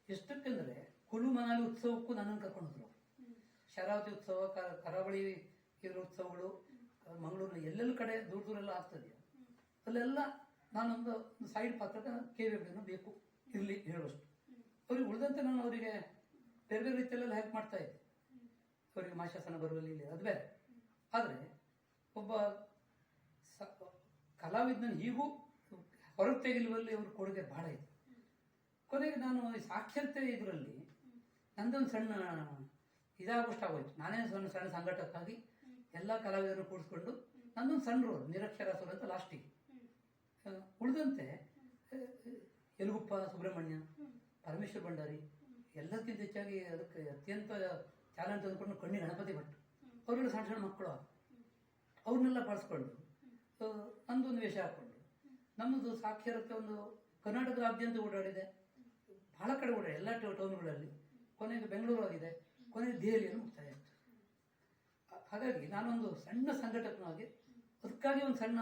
ಎಷ್ಟಕ್ಕೆಂದರೆ ಕುಲು ಮನಾಲಿ ಉತ್ಸವಕ್ಕೂ ನನ್ನನ್ನು ಕರ್ಕೊಂಡು ಹೋದ್ರು. ಶರಾವತಿ ಉತ್ಸವ, ಕರಾವಳಿ ಇರೋ ಉತ್ಸವಗಳು ಮಂಗಳೂರಿನ ಎಲ್ಲೆಲ್ಲ ಕಡೆ ದೂರ ದೂರೆಲ್ಲ ಆಗ್ತದೆ. ಅಲ್ಲೆಲ್ಲ ನಾನೊಂದು ಸೈಡ್ ಪಾತ್ರದ ಕೇವಿಯನ್ನು ಬೇಕು ಇರಲಿ ಹೇಳುವಷ್ಟು. ಅವ್ರಿಗೆ ಉಳಿದಂತೆ ನಾನು ಅವರಿಗೆ ಬೇರೆ ಬೇರೆ ರೀತಿಯಲ್ಲೆಲ್ಲ ಹೆಲ್ಪ್ ಮಾಡ್ತಾ ಇದ್ದೆ. ಅವರಿಗೆ ಮಾಶಾಸನ ಬರುವಲ್ಲಿ ಇಲ್ಲಿ ಅದು ಬೇರೆ. ಆದರೆ ಒಬ್ಬ ಕಲಾವಿದನ ಹೀಗೂ ಹೊರಗೆ ತೆಗೆಯುವಲ್ಲಿ ಅವ್ರ ಕೊಡುಗೆ ಬಹಳ ಇದೆ. ಕೊನೆಗೆ ನಾನು ಸಾಕ್ಷರತೆ ಇದರಲ್ಲಿ ನಂದೊಂದು ಸಣ್ಣ ಇದಾಗೋಷ್ಟು ಆಗೋಯ್ತು. ನಾನೇ ಸಣ್ಣ ಸಣ್ಣ ಸಂಘಟಕ್ಕಾಗಿ ಎಲ್ಲ ಕಲಾವಿದರನ್ನು ಕೂಡಿಸ್ಕೊಂಡು ನಂದೊಂದು ಸಣ್ಣ ರೋಲ್ ನಿರಕ್ಷರಾಸುರ ಅಂತ ಲಾಸ್ಟಿಗೆ. ಉಳಿದಂತೆ ಯಲಗುಪ್ಪ ಸುಬ್ರಹ್ಮಣ್ಯ, ಪರಮೇಶ್ವರ್ ಭಂಡಾರಿ, ಎಲ್ಲಕ್ಕಿಂತ ಹೆಚ್ಚಾಗಿ ಅದಕ್ಕೆ ಅತ್ಯಂತ ಟ್ಯಾಲೆಂಟ್ ಅಂದ್ಕೊಂಡು ಕಣ್ಣಿ ಗಣಪತಿ ಭಟ್, ಅವರೆಲ್ಲ ಸಣ್ಣ ಸಣ್ಣ ಮಕ್ಕಳು. ಅವ್ರನ್ನೆಲ್ಲ ಬಳಸ್ಕೊಂಡು ನಂದೊಂದು ವೇಷ ಹಾಕ್ಕೊಂಡು ನಮ್ಮದು ಸಾಕ್ಷರತೆ ಒಂದು ಕರ್ನಾಟಕದಾದ್ಯಂತ ಓಡಾಡಿದೆ. ಬಹಳ ಕಡೆ ಓಡಾಡಿ, ಎಲ್ಲ ಟೌನ್ಗಳಲ್ಲಿ. ಕೊನೆಗೆ ಬೆಂಗಳೂರು ಆಗಿದೆ, ಕೊನೆಗೆ ದೆಹಲಿಯನ್ನು ಮುಕ್ತಾಯ ಆಯಿತು. ಹಾಗಾಗಿ ನಾನೊಂದು ಸಣ್ಣ ಸಂಘಟಕನಾಗಿ ಅದಕ್ಕಾಗಿ ಒಂದು ಸಣ್ಣ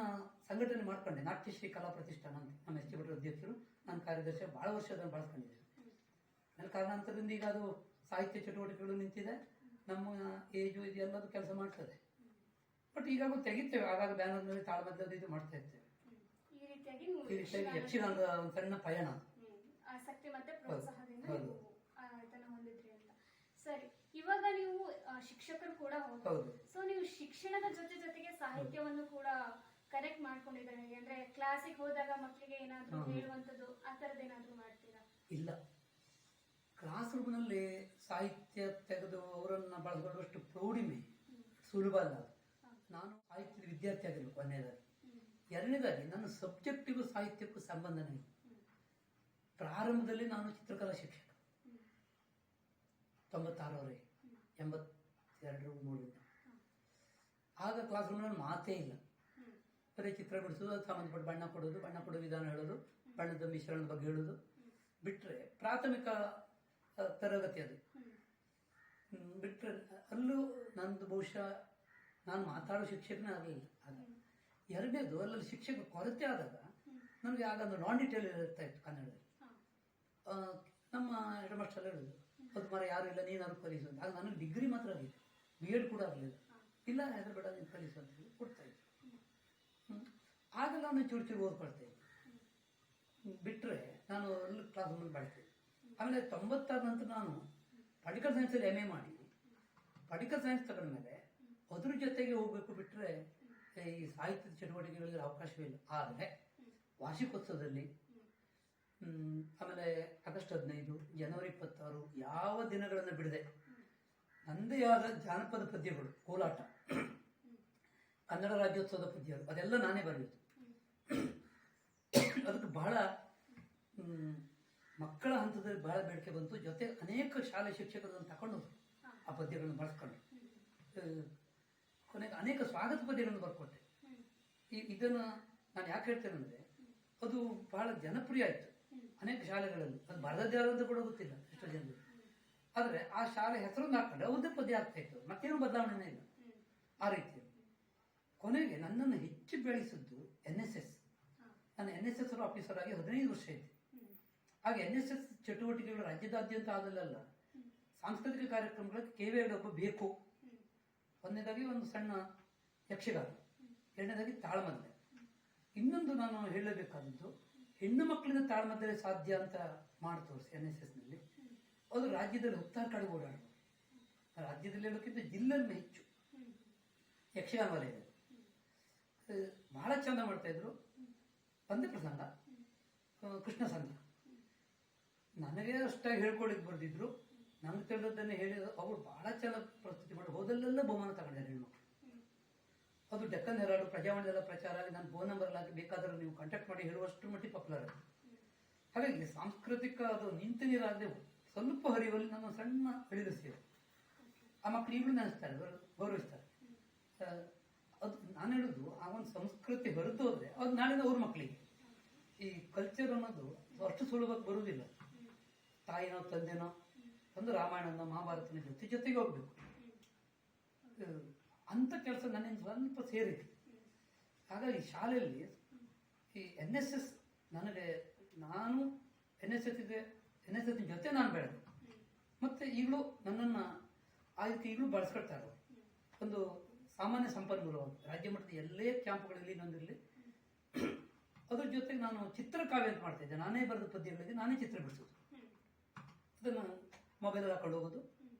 ಸಂಘಟನೆ ಮಾಡ್ಕೊಂಡೆ, ನಾಟ್ಯಶ್ರೀ ಕಲಾ ಪ್ರತಿಷ್ಠಾನ ಅಂತ. ನಮ್ಮ ಎಸ್ ಟಿ ಭಟ್ರ ಅಧ್ಯಕ್ಷರು, ನಾನು ಕಾರ್ಯದರ್ಶಿ, ಭಾಳ ವರ್ಷ ಅದನ್ನು ಬಳಸ್ಕೊಂಡಿದ್ದೇನೆ. ನನ್ನ ಕಾರಣಾಂತರದಿಂದ ಈಗ ಅದು ಸಾಹಿತ್ಯ ಚಟುವಟಿಕೆಗಳು ನಿಂತಿದೆ. ನಮ್ಮ ಏಜು ಇದು ಎಲ್ಲದೂ ಕೆಲಸ ಮಾಡ್ತದೆ. ಬಟ್ ಈಗಾಗ ತೆಗಿತೇವೆ, ಆಗಾಗ ಬ್ಯಾನರ್ ಮೇಲೆ ತಾಳಮದ್ದದ ಇದು ಮಾಡ್ತಾ ಇರ್ತೇವೆ. ಈ ರೀತಿಯಾಗಿ ಯಕ್ಷಗಾನದ ಒಂದು ಸಣ್ಣ ಪಯಣ, ಆಸಕ್ತಿ ಮತ್ತೆ ಪ್ರೋತ್ಸಾಹದಿಂದ ಇದನ್ನ ಹೊಂದಿದ್ರಿ ಅಂತ. ಸರಿ, ಇವಾಗ ನೀವು ಶಿಕ್ಷಕರು ಕೂಡ ಹೌದು. ಸೊ ನೀವು ಶಿಕ್ಷಣದ ಜೊತೆಗೆ ಸಾಹಿತ್ಯವನ್ನು ಕೂಡ ಕನೆಕ್ಟ್ ಮಾಡ್ಕೊಂಡಿದ್ರೆ ಹೇಗೆ? ಅಂದ್ರೆ ಕ್ಲಾಸಿಗೆ ಹೋದಾಗ ಮಕ್ಕಳಿಗೆ ಏನಾದ್ರು ಹೇಳುವಂಥದ್ದು ಆ ಥರದ್ದು ಏನಾದ್ರು ಮಾಡ್ತೀರಾ? ಇಲ್ಲ, ಕ್ಲಾಸ್ ರೂಮ್ನಲ್ಲಿ ಸಾಹಿತ್ಯ ತೆಗೆದು ಅವರನ್ನು ಬಳಸ್ಕೊಳ್ಳುವಷ್ಟು ಪ್ರೌಢಿಮೆ ಸುಲಭ ಅಲ್ಲ. ನಾನು ಸಾಹಿತ್ಯದ ವಿದ್ಯಾರ್ಥಿ ಆಗಿರ್ಬೇಕು ಒಂದನೇದಾಗಿ. ಎರಡನೇದಾಗಿ ನನ್ನ ಸಬ್ಜೆಕ್ಟಿಗೂ ಸಾಹಿತ್ಯಕ್ಕೂ ಸಂಬಂಧನೇ ಇಲ್ಲ. ಪ್ರಾರಂಭದಲ್ಲಿ ನಾನು ಚಿತ್ರಕಲಾ ಶಿಕ್ಷಕ 96 82 ಆಗ ಕ್ಲಾಸ್ ರೂಮ್ನಲ್ಲಿ ಮಾತೇ ಇಲ್ಲ. ಬರೀ ಚಿತ್ರ ಬಿಡಿಸೋದು, ಅದು ಸಂಬಂಧಪಟ್ಟ ಬಣ್ಣ ಕೊಡೋ ವಿಧಾನ ಹೇಳೋದು, ಬಣ್ಣದ ಮಿಶ್ರಣದ ಬಗ್ಗೆ ಹೇಳೋದು ಬಿಟ್ಟರೆ ಪ್ರಾಥಮಿಕ ತರಗತಿ ಅದು. ಬಿಟ್ಟರೆ ಅಲ್ಲೂ ನಂದು ಬಹುಶಃ ನಾನು ಮಾತಾಡೋ ಶಿಕ್ಷಕನೇ ಆಗಲಿಲ್ಲ ಆಗ. ಎರಡನೇದು, ಅಲ್ಲಲ್ಲಿ ಶಿಕ್ಷಕ ಕೊರತೆ ಆದಾಗ ನನಗೆ ಆಗ ಒಂದು ನಾನ್ ಡಿಟೇಲ್ ಇರ್ತಾ ಇತ್ತು ಕನ್ನಡದಲ್ಲಿ. ನಮ್ಮ ಹೆಡ್ ಮಾಸ್ಟರ್ ಹೇಳೋದು, ಅದು ಮರ ಯಾರು ಇಲ್ಲ, ನೀನಾದ್ರು ಕಲಿಸು ಅಂತ. ಆಗ ನನಗೆ ಡಿಗ್ರಿ ಮಾತ್ರ ಆಗಿತ್ತು, ಬಿ ಎಡ್ ಕೂಡ ಆಗಲಿಲ್ಲ. ಇಲ್ಲ ಹೆಸರು ಬೇಡ, ನೀನು ಕಲಿಸು ಅಂತ ಹೇಳಿ ಕೊಡ್ತಾ ಇತ್ತು. ಆಗೆಲ್ಲ ನಾನು ಚೂರು ಓದ್ಕೊಳ್ತಾ ಇದ್ದೆ. ಬಿಟ್ಟರೆ ನಾನು ಅಲ್ಲಿ ಕ್ಲಾಸ್ ರೂಮಲ್ಲಿ ಬಳಸ್ತೀನಿ. ಆಮೇಲೆ 96 ನಂತರ ನಾನು ಪೊಲಿಟಿಕಲ್ ಸೈನ್ಸಲ್ಲಿ MA ಮಾಡಿ, ಪೊಲಿಟಿಕಲ್ ಸೈನ್ಸ್ ತಗೊಂಡ್ಮೇಲೆ ಅದ್ರ ಜೊತೆಗೆ ಹೋಗ್ಬೇಕು. ಬಿಟ್ಟರೆ ಈ ಸಾಹಿತ್ಯದ ಚಟುವಟಿಕೆಗಳಿಗೆ ಅವಕಾಶವಿಲ್ಲ. ಆದರೆ ವಾರ್ಷಿಕೋತ್ಸವದಲ್ಲಿ, ಆಮೇಲೆ ಆಗಸ್ಟ್ 15, ಜನವರಿ 26 ಯಾವ ದಿನಗಳನ್ನು ಬಿಡದೆ ನನ್ನದೇ ಆದ ಜಾನಪದ ಪದ್ಯಗಳು, ಕೋಲಾಟ, ಕನ್ನಡ ರಾಜ್ಯೋತ್ಸವದ ಪದ್ಯಗಳು, ಅದೆಲ್ಲ ನಾನೇ ಬರೆಯೋದು. ಅದಕ್ಕೆ ಬಹಳ ಮಕ್ಕಳ ಹಂತದಲ್ಲಿ ಬಹಳ ಬೇಡಿಕೆ ಬಂತು. ಜೊತೆ ಅನೇಕ ಶಾಲೆ ಶಿಕ್ಷಕರನ್ನು ತಗೊಂಡೋದ್ರು ಆ ಪದ್ಯಗಳನ್ನು ಬಳಸ್ಕೊಂಡು. ಕೊನೆಗೆ ಅನೇಕ ಸ್ವಾಗತ ಪದ್ಯಗಳನ್ನು ಬರ್ಕೊಟ್ಟೆ. ಇದನ್ನು ನಾನು ಯಾಕೆ ಹೇಳ್ತೇನೆ ಅಂದರೆ, ಅದು ಬಹಳ ಜನಪ್ರಿಯ ಆಯಿತು ಅನೇಕ ಶಾಲೆಗಳಲ್ಲಿ. ಅದು ಬರದದ್ದು ಯಾರು ಅಂತ ಕೂಡ ಗೊತ್ತಿಲ್ಲ ಎಷ್ಟೋ ಜನರು. ಆದರೆ ಆ ಶಾಲೆ ಹೆಸರನ್ನು ಹಾಕೊಂಡು ಅವ್ರದ್ದೇ ಪದ್ಯ ಆಗ್ತಾ ಇತ್ತು, ಮತ್ತೇನು ಬದಲಾವಣೆನೇ ಇಲ್ಲ ಆ ರೀತಿ. ಕೊನೆಗೆ ನನ್ನನ್ನು ಹೆಚ್ಚು ಬೆಳೆಸಿದ್ದು NSS. ನಾನು NSS ಆಫೀಸರ್ ಆಗಿ 15 ವರ್ಷ ಇದ್ದೆ. ಹಾಗೆ NSS ಚಟುವಟಿಕೆಗಳು ರಾಜ್ಯದಾದ್ಯಂತ ಆದಲ್ಲ, ಸಾಂಸ್ಕೃತಿಕ ಕಾರ್ಯಕ್ರಮಗಳಿಗೆ ಕೇವಲ ಬೇಕು. ಒಂದನೇದಾಗಿ ಒಂದು ಸಣ್ಣ ಯಕ್ಷಗಾನ, ಎರಡನೇದಾಗಿ ತಾಳಮದ್ದೆ. ಇನ್ನೊಂದು ನಾನು ಹೇಳಬೇಕಾದದ್ದು, ಹೆಣ್ಣು ಮಕ್ಕಳಿಂದ ತಾಳಮದ್ದೆ ಸಾಧ್ಯ ಅಂತ ಮಾಡಿ ತೋರಿಸಿ NSSನಲ್ಲಿ. ಅದು ರಾಜ್ಯದಲ್ಲಿ ಹೊತ್ತಾರು ಕಡೆ ಓಡಾಡಬಹುದು. ರಾಜ್ಯದಲ್ಲಿ ಹೇಳೋಕ್ಕಿಂತ ಜಿಲ್ಲೆಯಲ್ಲಿ ಹೆಚ್ಚು ಯಕ್ಷಗಾನ ವಲಯ ಬಹಳ ಚಂದ ಮಾಡ್ತಾ ಇದ್ರು. ಒಂದೇ ಪ್ರಸಂಗ, ಕೃಷ್ಣ ಸಂಘ, ನನಗೆ ಅಷ್ಟಾಗಿ ಹೇಳ್ಕೊಳ್ಳಿಕ್ಕೆ ಬರ್ದಿದ್ರು. ನಮ್ಗೆ ತಿಳಿದದ್ದನ್ನೇ ಹೇಳಿದ್ರು. ಅವರು ಬಹಳ ಚೆನ್ನಾಗಿ ಪ್ರಸ್ತುತಿ ಮಾಡಿ ಹೋದಲ್ಲೆಲ್ಲ ಬಹುಮಾನ ತಗೊಂಡಿದ್ದಾರೆ ಹೆಣ್ಮಕ್ಳು. ಅದು ಡೆಕ್ಕನ್ ಹೆರಾಲ್ಡ್, ಪ್ರಜಾವಾಣಿಯೆಲ್ಲ ಪ್ರಚಾರ ಆಗಿ ನಾನು ಫೋನ್ ನಂಬರ್ ಹಾಕಿ ಬೇಕಾದರೂ ನೀವು ಕಾಂಟ್ಯಾಕ್ಟ್ ಮಾಡಿ ಹೇಳುವಷ್ಟು ಮಟ್ಟಿಗೆ ಪಾಪ್ಯುಲರ್ ಆಗಿದೆ. ಹಾಗಾಗಿ ಸಾಂಸ್ಕೃತಿಕ ಅದು ನಿಂತು ನೀರಾಗದೆ ಸ್ವಲ್ಪ ಹರಿಯುವಲ್ಲಿ ನನ್ನ ಸಣ್ಣ ಅಳಿರಿಸ್ತೇವೆ. ಆ ಮಕ್ಕಳು ಈಗಲೂ ನೆನೆಸ್ತಾರೆ, ಗೌರವಿಸ್ತಾರೆ. ಅದು ನಾನು ಹೇಳೋದು, ಆ ಒಂದು ಸಂಸ್ಕೃತಿ ಹೊರತು ಹೋದ್ರೆ ಅದು ನಾಳಿನ ಅವ್ರ ಮಕ್ಕಳಿಗೆ ಈ ಕಲ್ಚರ್ ಅನ್ನೋದು ಅಷ್ಟು ಸುಲಭವಾಗಿ ಬರುವುದಿಲ್ಲ. ತಾಯಿನೋ ತಂದೆನೋ ಒಂದು ರಾಮಾಯಣನ ಮಹಾಭಾರತನ ಜೊತೆಗೆ ಹೋಗ್ಬೇಕು. ಅಂಥ ಕೆಲಸ ನನ್ನಿಂದ ಸ್ವಲ್ಪ ಸೇರಿದೆ. ಹಾಗಾಗಿ ಶಾಲೆಯಲ್ಲಿ ಈ NSS ನನಗೆ, ನಾನು NSS ಜೊತೆ ನಾನು ಬೆಳೆದೆ. ಮತ್ತೆ ಈಗಲೂ ನನ್ನನ್ನು ಆಯ್ಕೆ ಈಗಲೂ ಬಳಸ್ಕೊಳ್ತಾರೆ. ಒಂದು ಸಾಮಾನ್ಯ ಸಂಪನ್ಮೂಲ ರಾಜ್ಯ ಮಟ್ಟದ ಎಲ್ಲೇ ಕ್ಯಾಂಪ್ಗಳಲ್ಲಿ ಇನ್ನೊಂದಿರಲಿ. ಅದ್ರ ಜೊತೆಗೆ ನಾನು ಚಿತ್ರಕಾವ್ಯ ಅಂತ ಮಾಡ್ತಾ ಇದ್ದೆ. ನಾನೇ ಬರೆದ ಪದ್ಯಗಳಿಗೆ ನಾನೇ ಚಿತ್ರ ಬಿಡಿಸೋದು, ಅದನ್ನು ಮೊಬೈಲಲ್ಲಿ ಹಾಕೊಂಡು ಹೋಗೋದು.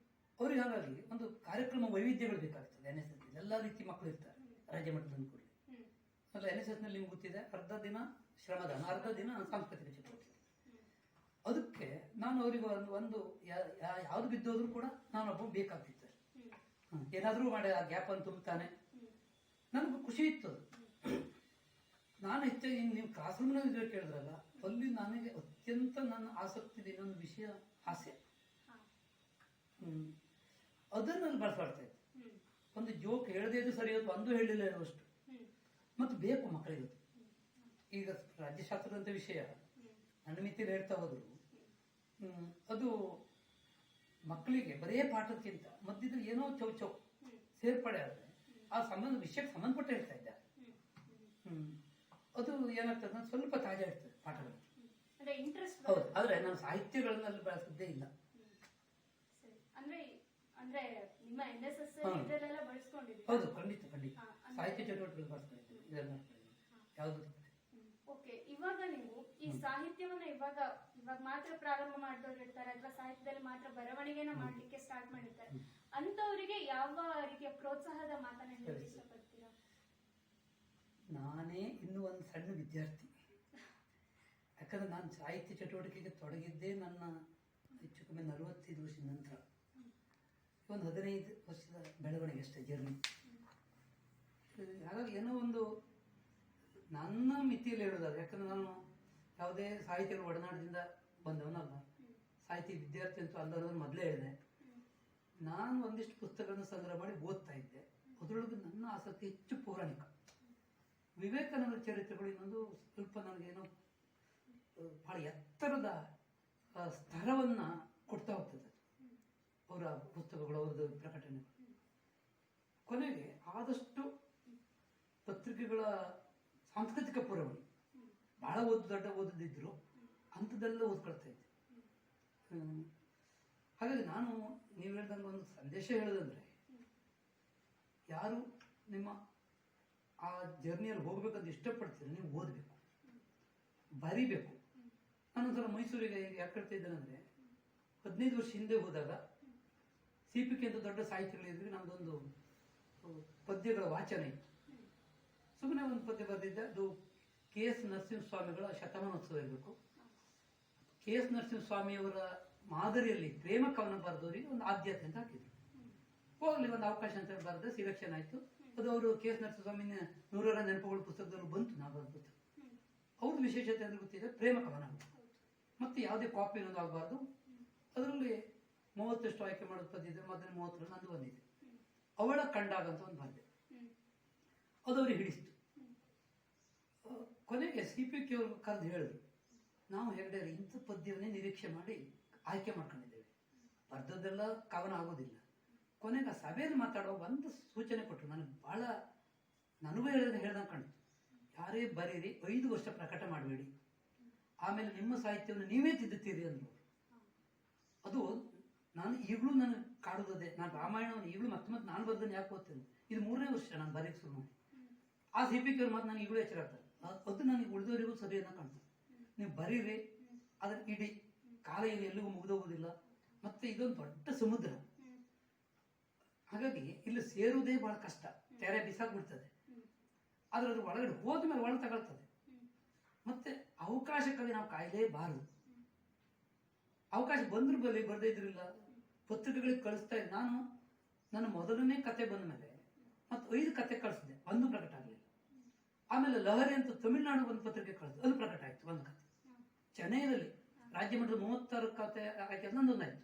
ಅವ್ರಿಗೆ ಹಾಗಾಗಿ ಒಂದು ಕಾರ್ಯಕ್ರಮ ವೈವಿಧ್ಯಗಳು ಬೇಕಾಗ್ತದೆ. NSS ಎಲ್ಲ ರೀತಿ ಮಕ್ಕಳು ಇರ್ತಾರೆ ರಾಜ್ಯ ಮಟ್ಟದ ಅನುಕೂಲ. ಅಲ್ಲ, NSS ನಲ್ಲಿ ನಿಮ್ಗೆ ಗೊತ್ತಿದೆ, ಅರ್ಧ ದಿನ ಶ್ರಮದಾನ, ಅರ್ಧ ದಿನ ಸಾಂಸ್ಕೃತಿಕ ಚಟುವಟಿಕೆ. ಅದಕ್ಕೆ ನಾನು ಅವರಿಗೆ ಒಂದು ಯಾವ್ದು ಬಿದ್ದೋದ್ರೂ ಕೂಡ ನಾನೊಬ್ಬ ಬೇಕಾಗ್ತಿದ್ದೆ. ಏನಾದರೂ ಮಾಡಿ ಆ ಗ್ಯಾಪ್ ಅನ್ನು ತುಂಬುತ್ತಾನೆ. ನನಗೂ ಖುಷಿ ಇತ್ತು. ನಾನು ಹೆಚ್ಚಾಗಿ ನೀವು ಕ್ಲಾಸ್ ರೂಮ್ನಲ್ಲಿ ಕೇಳಿದ್ರಲ್ಲ, ಅಲ್ಲಿ ನನಗೆ ಅತ್ಯಂತ ನನ್ನ ಆಸಕ್ತಿ ಇದೆ ಇನ್ನೊಂದು ವಿಷಯ, ಹಾಸ್ಯ. ಅದನ್ನಲ್ಲಿ ಬಳಸ್ಕೊಳ್ತಾ ಇದ್ದೆ. ಒಂದು ಜೋಕ್ ಹೇಳದೇ ಇದು ಸರಿ ಹೊತ್ತು ಒಂದು ಹೇಳಿಲ್ಲ ಅಷ್ಟು. ಮತ್ತು ಬೇಕು ಮಕ್ಕಳಿಗೆ. ಈಗ ರಾಜ್ಯಶಾಸ್ತ್ರದಂಥ ವಿಷಯ ನನ್ನ ಮಿತಿಯಲ್ಲಿ ಹೇಳ್ತಾ ಹೋದ್ರು, ಅದು ಮಕ್ಕಳಿಗೆ ಬರೇ ಪಾಠಕ್ಕಿಂತ ಮಧ್ಯದಲ್ಲಿ ಏನೋ ಚೌ ಸೇರ್ಪಡೆ ಆದರೆ ಆ ವಿಷಯಕ್ಕೆ ಸಂಬಂಧಪಟ್ಟ ಹೇಳ್ತಾ ಇದ್ದ. ಅದು ಏನಾಗ್ತದೆ, ನಾನು ಸ್ವಲ್ಪ ತಾಜಾ ಇರ್ತದೆ ಪಾಠಗಳು. ಹೌದು, ಆದ್ರೆ ನಾನು ಸಾಹಿತ್ಯಗಳನ್ನಲ್ಲಿ ಬಳಸದೇ ಇಲ್ಲ. ಹೌದು, ಖಂಡಿತ ಸಾಹಿತ್ಯ ಚಟುವಟಿಕೆಗಳು ಬಳಸ್ಕೊಂಡಿದ್ದೀನಿ. ಇದನ್ನ ಯಾವುದು ಇವಾಗ ನೀವು ಈ ಸಾಹಿತ್ಯವನ್ನ ಇವಾಗ ಮಾತ್ರ ಪ್ರಾರಂಭ ಮಾಡಿದವ್ರು ಇರ್ತಾರೆ, ಅಥವಾ ಸಾಹಿತ್ಯದಲ್ಲಿ ಮಾತ್ರ ಬರವಣಿಗೆನ ಮಾಡ್ಲಿಕ್ಕೆ ಸ್ಟಾರ್ಟ್ ಮಾಡಿರ್ತಾರೆ. ಅಂತವರಿಗೆ ಯಾವ ರೀತಿಯ ಪ್ರೋತ್ಸಾಹದ ಮಾತನ್ನ ಹೇಳಲಿಕ್ಕೆ ಇಷ್ಟಪಡ್ತೀರಾ? ನಾನೇ ಇನ್ನೂ ಒಂದು ಸಣ್ಣ ವಿದ್ಯಾರ್ಥಿ. ಯಾಕಂದ್ರೆ ನಾನು ಸಾಹಿತ್ಯ ಚಟುವಟಿಕೆಗೆ ತೊಡಗಿದ್ದೇ ನನ್ನ ಹೆಚ್ಚು ಕಮ್ಮಿ 45 ವರ್ಷದ ನಂತರ. ಒಂದು 15 ವರ್ಷದ ಬೆಳವಣಿಗೆ ಅಷ್ಟೇ ಜರ್ನಿ. ಹಾಗಾಗಿ ಏನೋ ಒಂದು ನನ್ನ ಮಿತಿಯಲ್ಲಿ ಹೇಳೋದಾದ್ರೆ, ಯಾಕಂದ್ರೆ ನಾನು ಯಾವುದೇ ಸಾಹಿತ್ಯಗಳ ಒಡನಾಟದಿಂದ ಬಂದವನಲ್ಲ, ಸಾಹಿತ್ಯ ವಿದ್ಯಾರ್ಥಿ ಅಂತೂ ಅಲ್ಲದನ್ನು ಮೊದಲೇ ಹೇಳಿದೆ. ನಾನು ಒಂದಿಷ್ಟು ಪುಸ್ತಕಗಳನ್ನು ಸಂಗ್ರಹ ಮಾಡಿ ಓದ್ತಾ ಇದ್ದೆ. ಅದರೊಳಗೆ ನನ್ನ ಆಸಕ್ತಿ ಹೆಚ್ಚು ಪೌರಾಣಿಕ. ವಿವೇಕಾನಂದ ಚರಿತ್ರೆಗಳು ಇನ್ನೊಂದು ಸ್ವಲ್ಪ ನನಗೇನೋ ಬಹಳ ಎತ್ತರದ ಸ್ತರವನ್ನ ಕೊಡ್ತಾ ಹೋಗ್ತದೆ ಅವರ ಪುಸ್ತಕಗಳು, ಅವ್ರದ್ದು ಪ್ರಕಟಣೆಗಳು. ಕೊನೆಗೆ ಆದಷ್ಟು ಪತ್ರಿಕೆಗಳ ಸಾಂಸ್ಕೃತಿಕ ಪುರವಣಿ ಬಹಳ ದೊಡ್ಡ ಓದದಿದ್ರು ಅಂಥದ್ದೆಲ್ಲ ಓದ್ಕೊಳ್ತಾ ಇದ್ದೆ. ಹಾಗಾಗಿ ನಾನು ನೀವು ಹೇಳ್ದಂಗೆ ಒಂದು ಸಂದೇಶ ಹೇಳೋದಂದ್ರೆ, ಯಾರು ನಿಮ್ಮ ಆ ಜರ್ನಿಯಲ್ಲಿ ಹೋಗ್ಬೇಕಂತ ಇಷ್ಟಪಡ್ತೀರ ನೀವು ಓದಬೇಕು, ಬರಿಬೇಕು. ನಾನೊಂದ್ಸಲ ಮೈಸೂರಿಗೆ ಯಾಕೆ ಹೇಳ್ತಾ ಇದ್ದೇನೆಂದ್ರೆ, 15 ವರ್ಷ ಹಿಂದೆ ಹೋದಾಗ CPK ಅಂತ ದೊಡ್ಡ ಸಾಹಿತ್ಯಗಳಿದ್ವಿ. ನಮ್ದೊಂದು ಪದ್ಯಗಳ ವಾಚನ ಇತ್ತು. ಸುಮ್ಮನೆ ಒಂದು ಪದ್ಯ ಬರೆದಿದ್ದೆ. ಅದು KS ನರಸಿಂಹಸ್ವಾಮಿಗಳ ಶತಮಾನೋತ್ಸವ ಇರಬೇಕು. KS ನರಸಿಂಹಸ್ವಾಮಿಯವರ ಮಾದರಿಯಲ್ಲಿ ಪ್ರೇಮ ಕವನ ಬರೆದವರಿಗೆ ಒಂದು ಆದ್ಯತೆ ಅಂತ ಹಾಕಿದ್ರು. ಹೋಗ್ಲಿ ಒಂದು ಅವಕಾಶ ಅಂತ ಬರೆದ್ರೆ ಸಿಲೆಕ್ಷನ್ ಆಯ್ತು. ಅದು ಅವರು KS ನರಸಿಂಹಸ್ವಾಮಿನ 100ರ ನೆನಪುಗಳು ಪುಸ್ತಕದಲ್ಲಿ ಬಂತು. ನಾವು ಬರೆದ ಪುಸ್ತಕ ಅವ್ರದ್ದು ವಿಶೇಷತೆ ಅಂದ್ರೆ ಗೊತ್ತಿದೆ, ಪ್ರೇಮ ಕವನ. ಮತ್ತೆ ಯಾವುದೇ ಕಾಪಿ ಅನ್ನೋದು ಆಗಬಾರ್ದು. ಅದರಲ್ಲಿ 30 ಆಯ್ಕೆ ಮಾಡೋದು ಪದ್ಯ ಇದೆ. ಮೊದಲ 30 ನಂದು ಬಂದಿದೆ. ಅವಳ ಕಂಡಾಗ ಅಂತ ಒಂದು ಬರೆದೆ. ಅದು ಅವ್ರಿಗೆ ಹಿಡಿಸ್ತು. ಕೊನೆಗೆ CPK ಅವರು ಕರೆದು ಹೇಳಿದ್ರು, ನಾವು ಹೆಗ್ಡೆ ಇಂಥ ಪದ್ಯವನ್ನೇ ನಿರೀಕ್ಷೆ ಮಾಡಿ ಆಯ್ಕೆ ಮಾಡ್ಕೊಂಡಿದ್ದೇವೆ, ಬರ್ದದ್ದೆಲ್ಲ ಕವನ ಆಗೋದಿಲ್ಲ. ಕೊನೆಗೆ ಆ ಸಭೆಯಲ್ಲಿ ಮಾತಾಡೋ ಒಂದು ಸೂಚನೆ ಕೊಟ್ಟರು. ನನಗೂ ಹೇಳ್ದಂಗೆ ಕಾಣ್ತು. ಯಾರೇ ಬರೀರಿ 5 ವರ್ಷ ಪ್ರಕಟ ಮಾಡಬೇಡಿ, ಆಮೇಲೆ ನಿಮ್ಮ ಸಾಹಿತ್ಯವನ್ನು ನೀವೇ ತಿದ್ದುತ್ತೀರಿ ಅಂದ್ರು. ಅದು ನಾನು ಈಗಲೂ ನನಗೆ ಕಾಡುವುದೇ. ನಾನು ರಾಮಾಯಣವನ್ನು ಈಗಲೂ ಮತ್ತೆ ನಾನು ಬರ್ದನ್ನು ಯಾಕೆ ಓದ್ತೇನೆ. ಇದು 3ನೇ ವರ್ಷ ನಾನು ಬರೀಕ್ ಶುರು ಮಾಡಿ. ಆ CPK ಅವ್ರ ಮತ್ತೆ ನಾನು ಈಗಲೂ ಎಚ್ಚರ ಆಗ್ತದೆ. ಅದು ನನಗೆ ಉಳಿದವರಿಗೂ ಸರಿ ಅನ್ನೋ ಕಾಣ್ತದೆ. ನೀವು ಬರೀರಿ, ಅದರ ಇಡೀ ಕಾಲ ಏನು ಎಲ್ಲಿಗೂ ಮುಗಿದೋಗುದಿಲ್ಲ. ಮತ್ತೆ ಇದೊಂದು ದೊಡ್ಡ ಸಮುದ್ರ. ಹಾಗಾಗಿ ಇಲ್ಲಿ ಸೇರುವುದೇ ಬಹಳ ಕಷ್ಟ, ತೆರೆ ಬಿಸಾಕ್ಬಿಡ್ತದೆ. ಆದ್ರೆ ಅದ್ರ ಒಳಗಡೆ ಹೋದ್ಮೇಲೆ ಒಳ ತಗೊಳ್ತದೆ. ಮತ್ತೆ ಅವಕಾಶಕ್ಕಾಗಿ ನಾವು ಕಾಯಲೇಬಾರದು. ಅವಕಾಶ ಬಂದ್ರು ಬರ್ದೇ ಇದ್ರಿಲ್ಲ, ಪತ್ರಿಕೆಗಳಿಗೆ ಕಳಿಸ್ತಾ ಇದ್ದೆ. ನಾನು ನನ್ನ ಮೊದಲನೇ ಕತೆ ಬಂದ ಮೇಲೆ ಮತ್ತೆ 5 ಕತೆ ಕಳಿಸಿದೆ, ಒಂದು ಪ್ರಕಟ ಆಗಲಿಲ್ಲ. ಆಮೇಲೆ ಲಹರಿ ಅಂತ ತಮಿಳುನಾಡು ಒಂದು ಪತ್ರಿಕೆ ಕಳಿಸಿದೆ, ಅದು ಪ್ರಕಟ ಆಯ್ತು ಒಂದು ಕತೆ. ಚೆನ್ನೈನಲ್ಲಿ ರಾಜ್ಯ ಮಟ್ಟದ 36 ಕತೆ ಆಯ್ಕೆ ನಂದೊಂದಾಯ್ತು.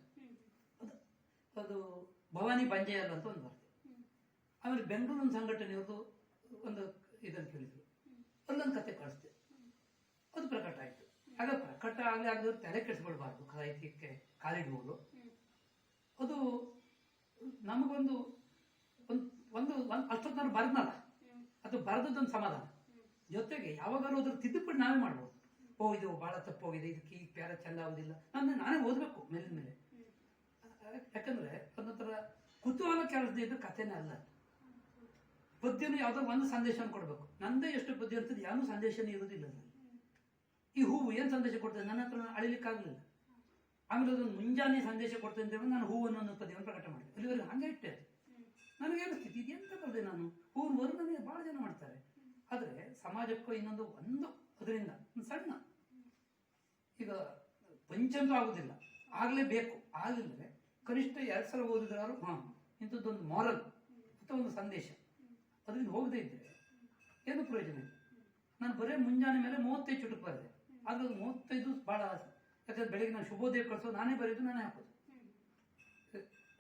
ಅದು ಭವಾನಿ ಬಂಜೆಯಲ್ಲ ಅಂತ ಒಂದು ಬರ್ತದೆ. ಆಮೇಲೆ ಬೆಂಗಳೂರು ಒಂದು ಸಂಘಟನೆಯವ್ರದ್ದು ಒಂದು ಇದನ್ನು ಕೇಳಿದ್ರು, ಅಲ್ಲೊಂದು ಕತೆ ಕಳಿಸ್ದೆ, ಅದು ಪ್ರಕಟ ಆಯ್ತು. ಆಗ ಪ್ರಕಟ ಆಗಲಿ ಆಗದವ್ರು ತಲೆ ಕೆಡಿಸ್ಕೊಳ್ಬಾರ್ದು. ಸಾಹಿತ್ಯಕ್ಕೆ ಕಾಲಿಡುವವರು ಅದು ನಮಗೊಂದು ಒಂದು ಅಷ್ಟೊತ್ತು ಬರೆದ್ನಲ್ಲ, ಅದು ಬರೆದದ್ದೊಂದು ಸಮಾಧಾನ. ಜೊತೆಗೆ ಯಾವಾಗಾದ್ರೂ ಅದ್ರ ತಿದ್ದುಪಡಿ ನಾವೇ ಮಾಡ್ಬೋದು. ಇದು ಬಹಳ ತಪ್ಪೋಗಿದೆ, ಇದಕ್ಕೆ ಈ ಪ್ಯಾರ ಚಂದ ಆಗೋದಿಲ್ಲ, ನಾನೇ ಓದಬೇಕು ಮೇಲಿನ ಮೇಲೆ. ಯಾಕಂದ್ರೆ ಒಂದೊಂಥರ ಕುತೂಹಲ ಕೆಲಸದ ಕಥೆನೇ ಅಲ್ಲ. ಪದ್ಯನು ಯಾವ್ದೋ ಒಂದು ಸಂದೇಶ ಕೊಡ್ಬೇಕು. ನಂದೇ ಎಷ್ಟು ಪದ್ಯ ಅಂತದ್ದು ಯಾರು ಸಂದೇಶನೇ ಇರುವುದಿಲ್ಲ. ಈ ಹೂವು ಏನ್ ಸಂದೇಶ ಕೊಡ್ತದೆ ನನ್ನ ಹತ್ರ ಅಳಿಲಿಕ್ಕಾಗಲಿಲ್ಲ. ಆಮೇಲೆ ಅದೊಂದು ಮುಂಜಾನೆ ಸಂದೇಶ ಕೊಡ್ತೇನೆ ಅಂತ ಹೇಳಿ ನಾನು ಹೂವನ್ನು ಒಂದು ಪದ್ಯವನ್ನು ಪ್ರಕಟ ಮಾಡಿದೆ. ಅಲ್ಲಿವರೆಗೆ ಹಂಗೆ ಇಟ್ಟೆ. ನನಗೆ ಅನಿಸ್ತಿತ್ತು ಇದೆಂತ ಬರದೆ ನಾನು ಹೂವನ್ನು ವರ್ಣನೆ ಬಹಳ ಜನ ಮಾಡ್ತಾರೆ. ಆದ್ರೆ ಸಮಾಜಕ್ಕೂ ಇನ್ನೊಂದು ಅದರಿಂದ ಒಂದು ಸಣ್ಣ ಈಗ ಪಂಚಂತೂ ಆಗುದಿಲ್ಲ, ಆಗ್ಲೇಬೇಕು. ಆಗಲಿಲ್ಲದೆ ಕನಿಷ್ಠ 2 ಸಲ ಓದಿದ್ರಾರು ಇಂಥದ್ದೊಂದು ಮಾರಲ್ ಅಥವಾ ಒಂದು ಸಂದೇಶ ಅದರಿಂದ ಹೋಗದೆ ಇದ್ರೆ ಏನು ಪ್ರಯೋಜನ ಇಲ್ಲ. ನಾನು ಬರೀ ಮುಂಜಾನೆ ಮೇಲೆ 35 ಚುಟುಕು ಬರೆದೆ. ಆದ್ರೆ 35 ಬಹಳ ಆಸೆ. ಯಾಕಂದ್ರೆ ಬೆಳಿಗ್ಗೆ ನಾನು ಶುಭೋದಯ ಕಳಿಸೋದು ನಾನೇ ಬರೆಯೋದು, ನಾನೇ ಹಾಕೋದು.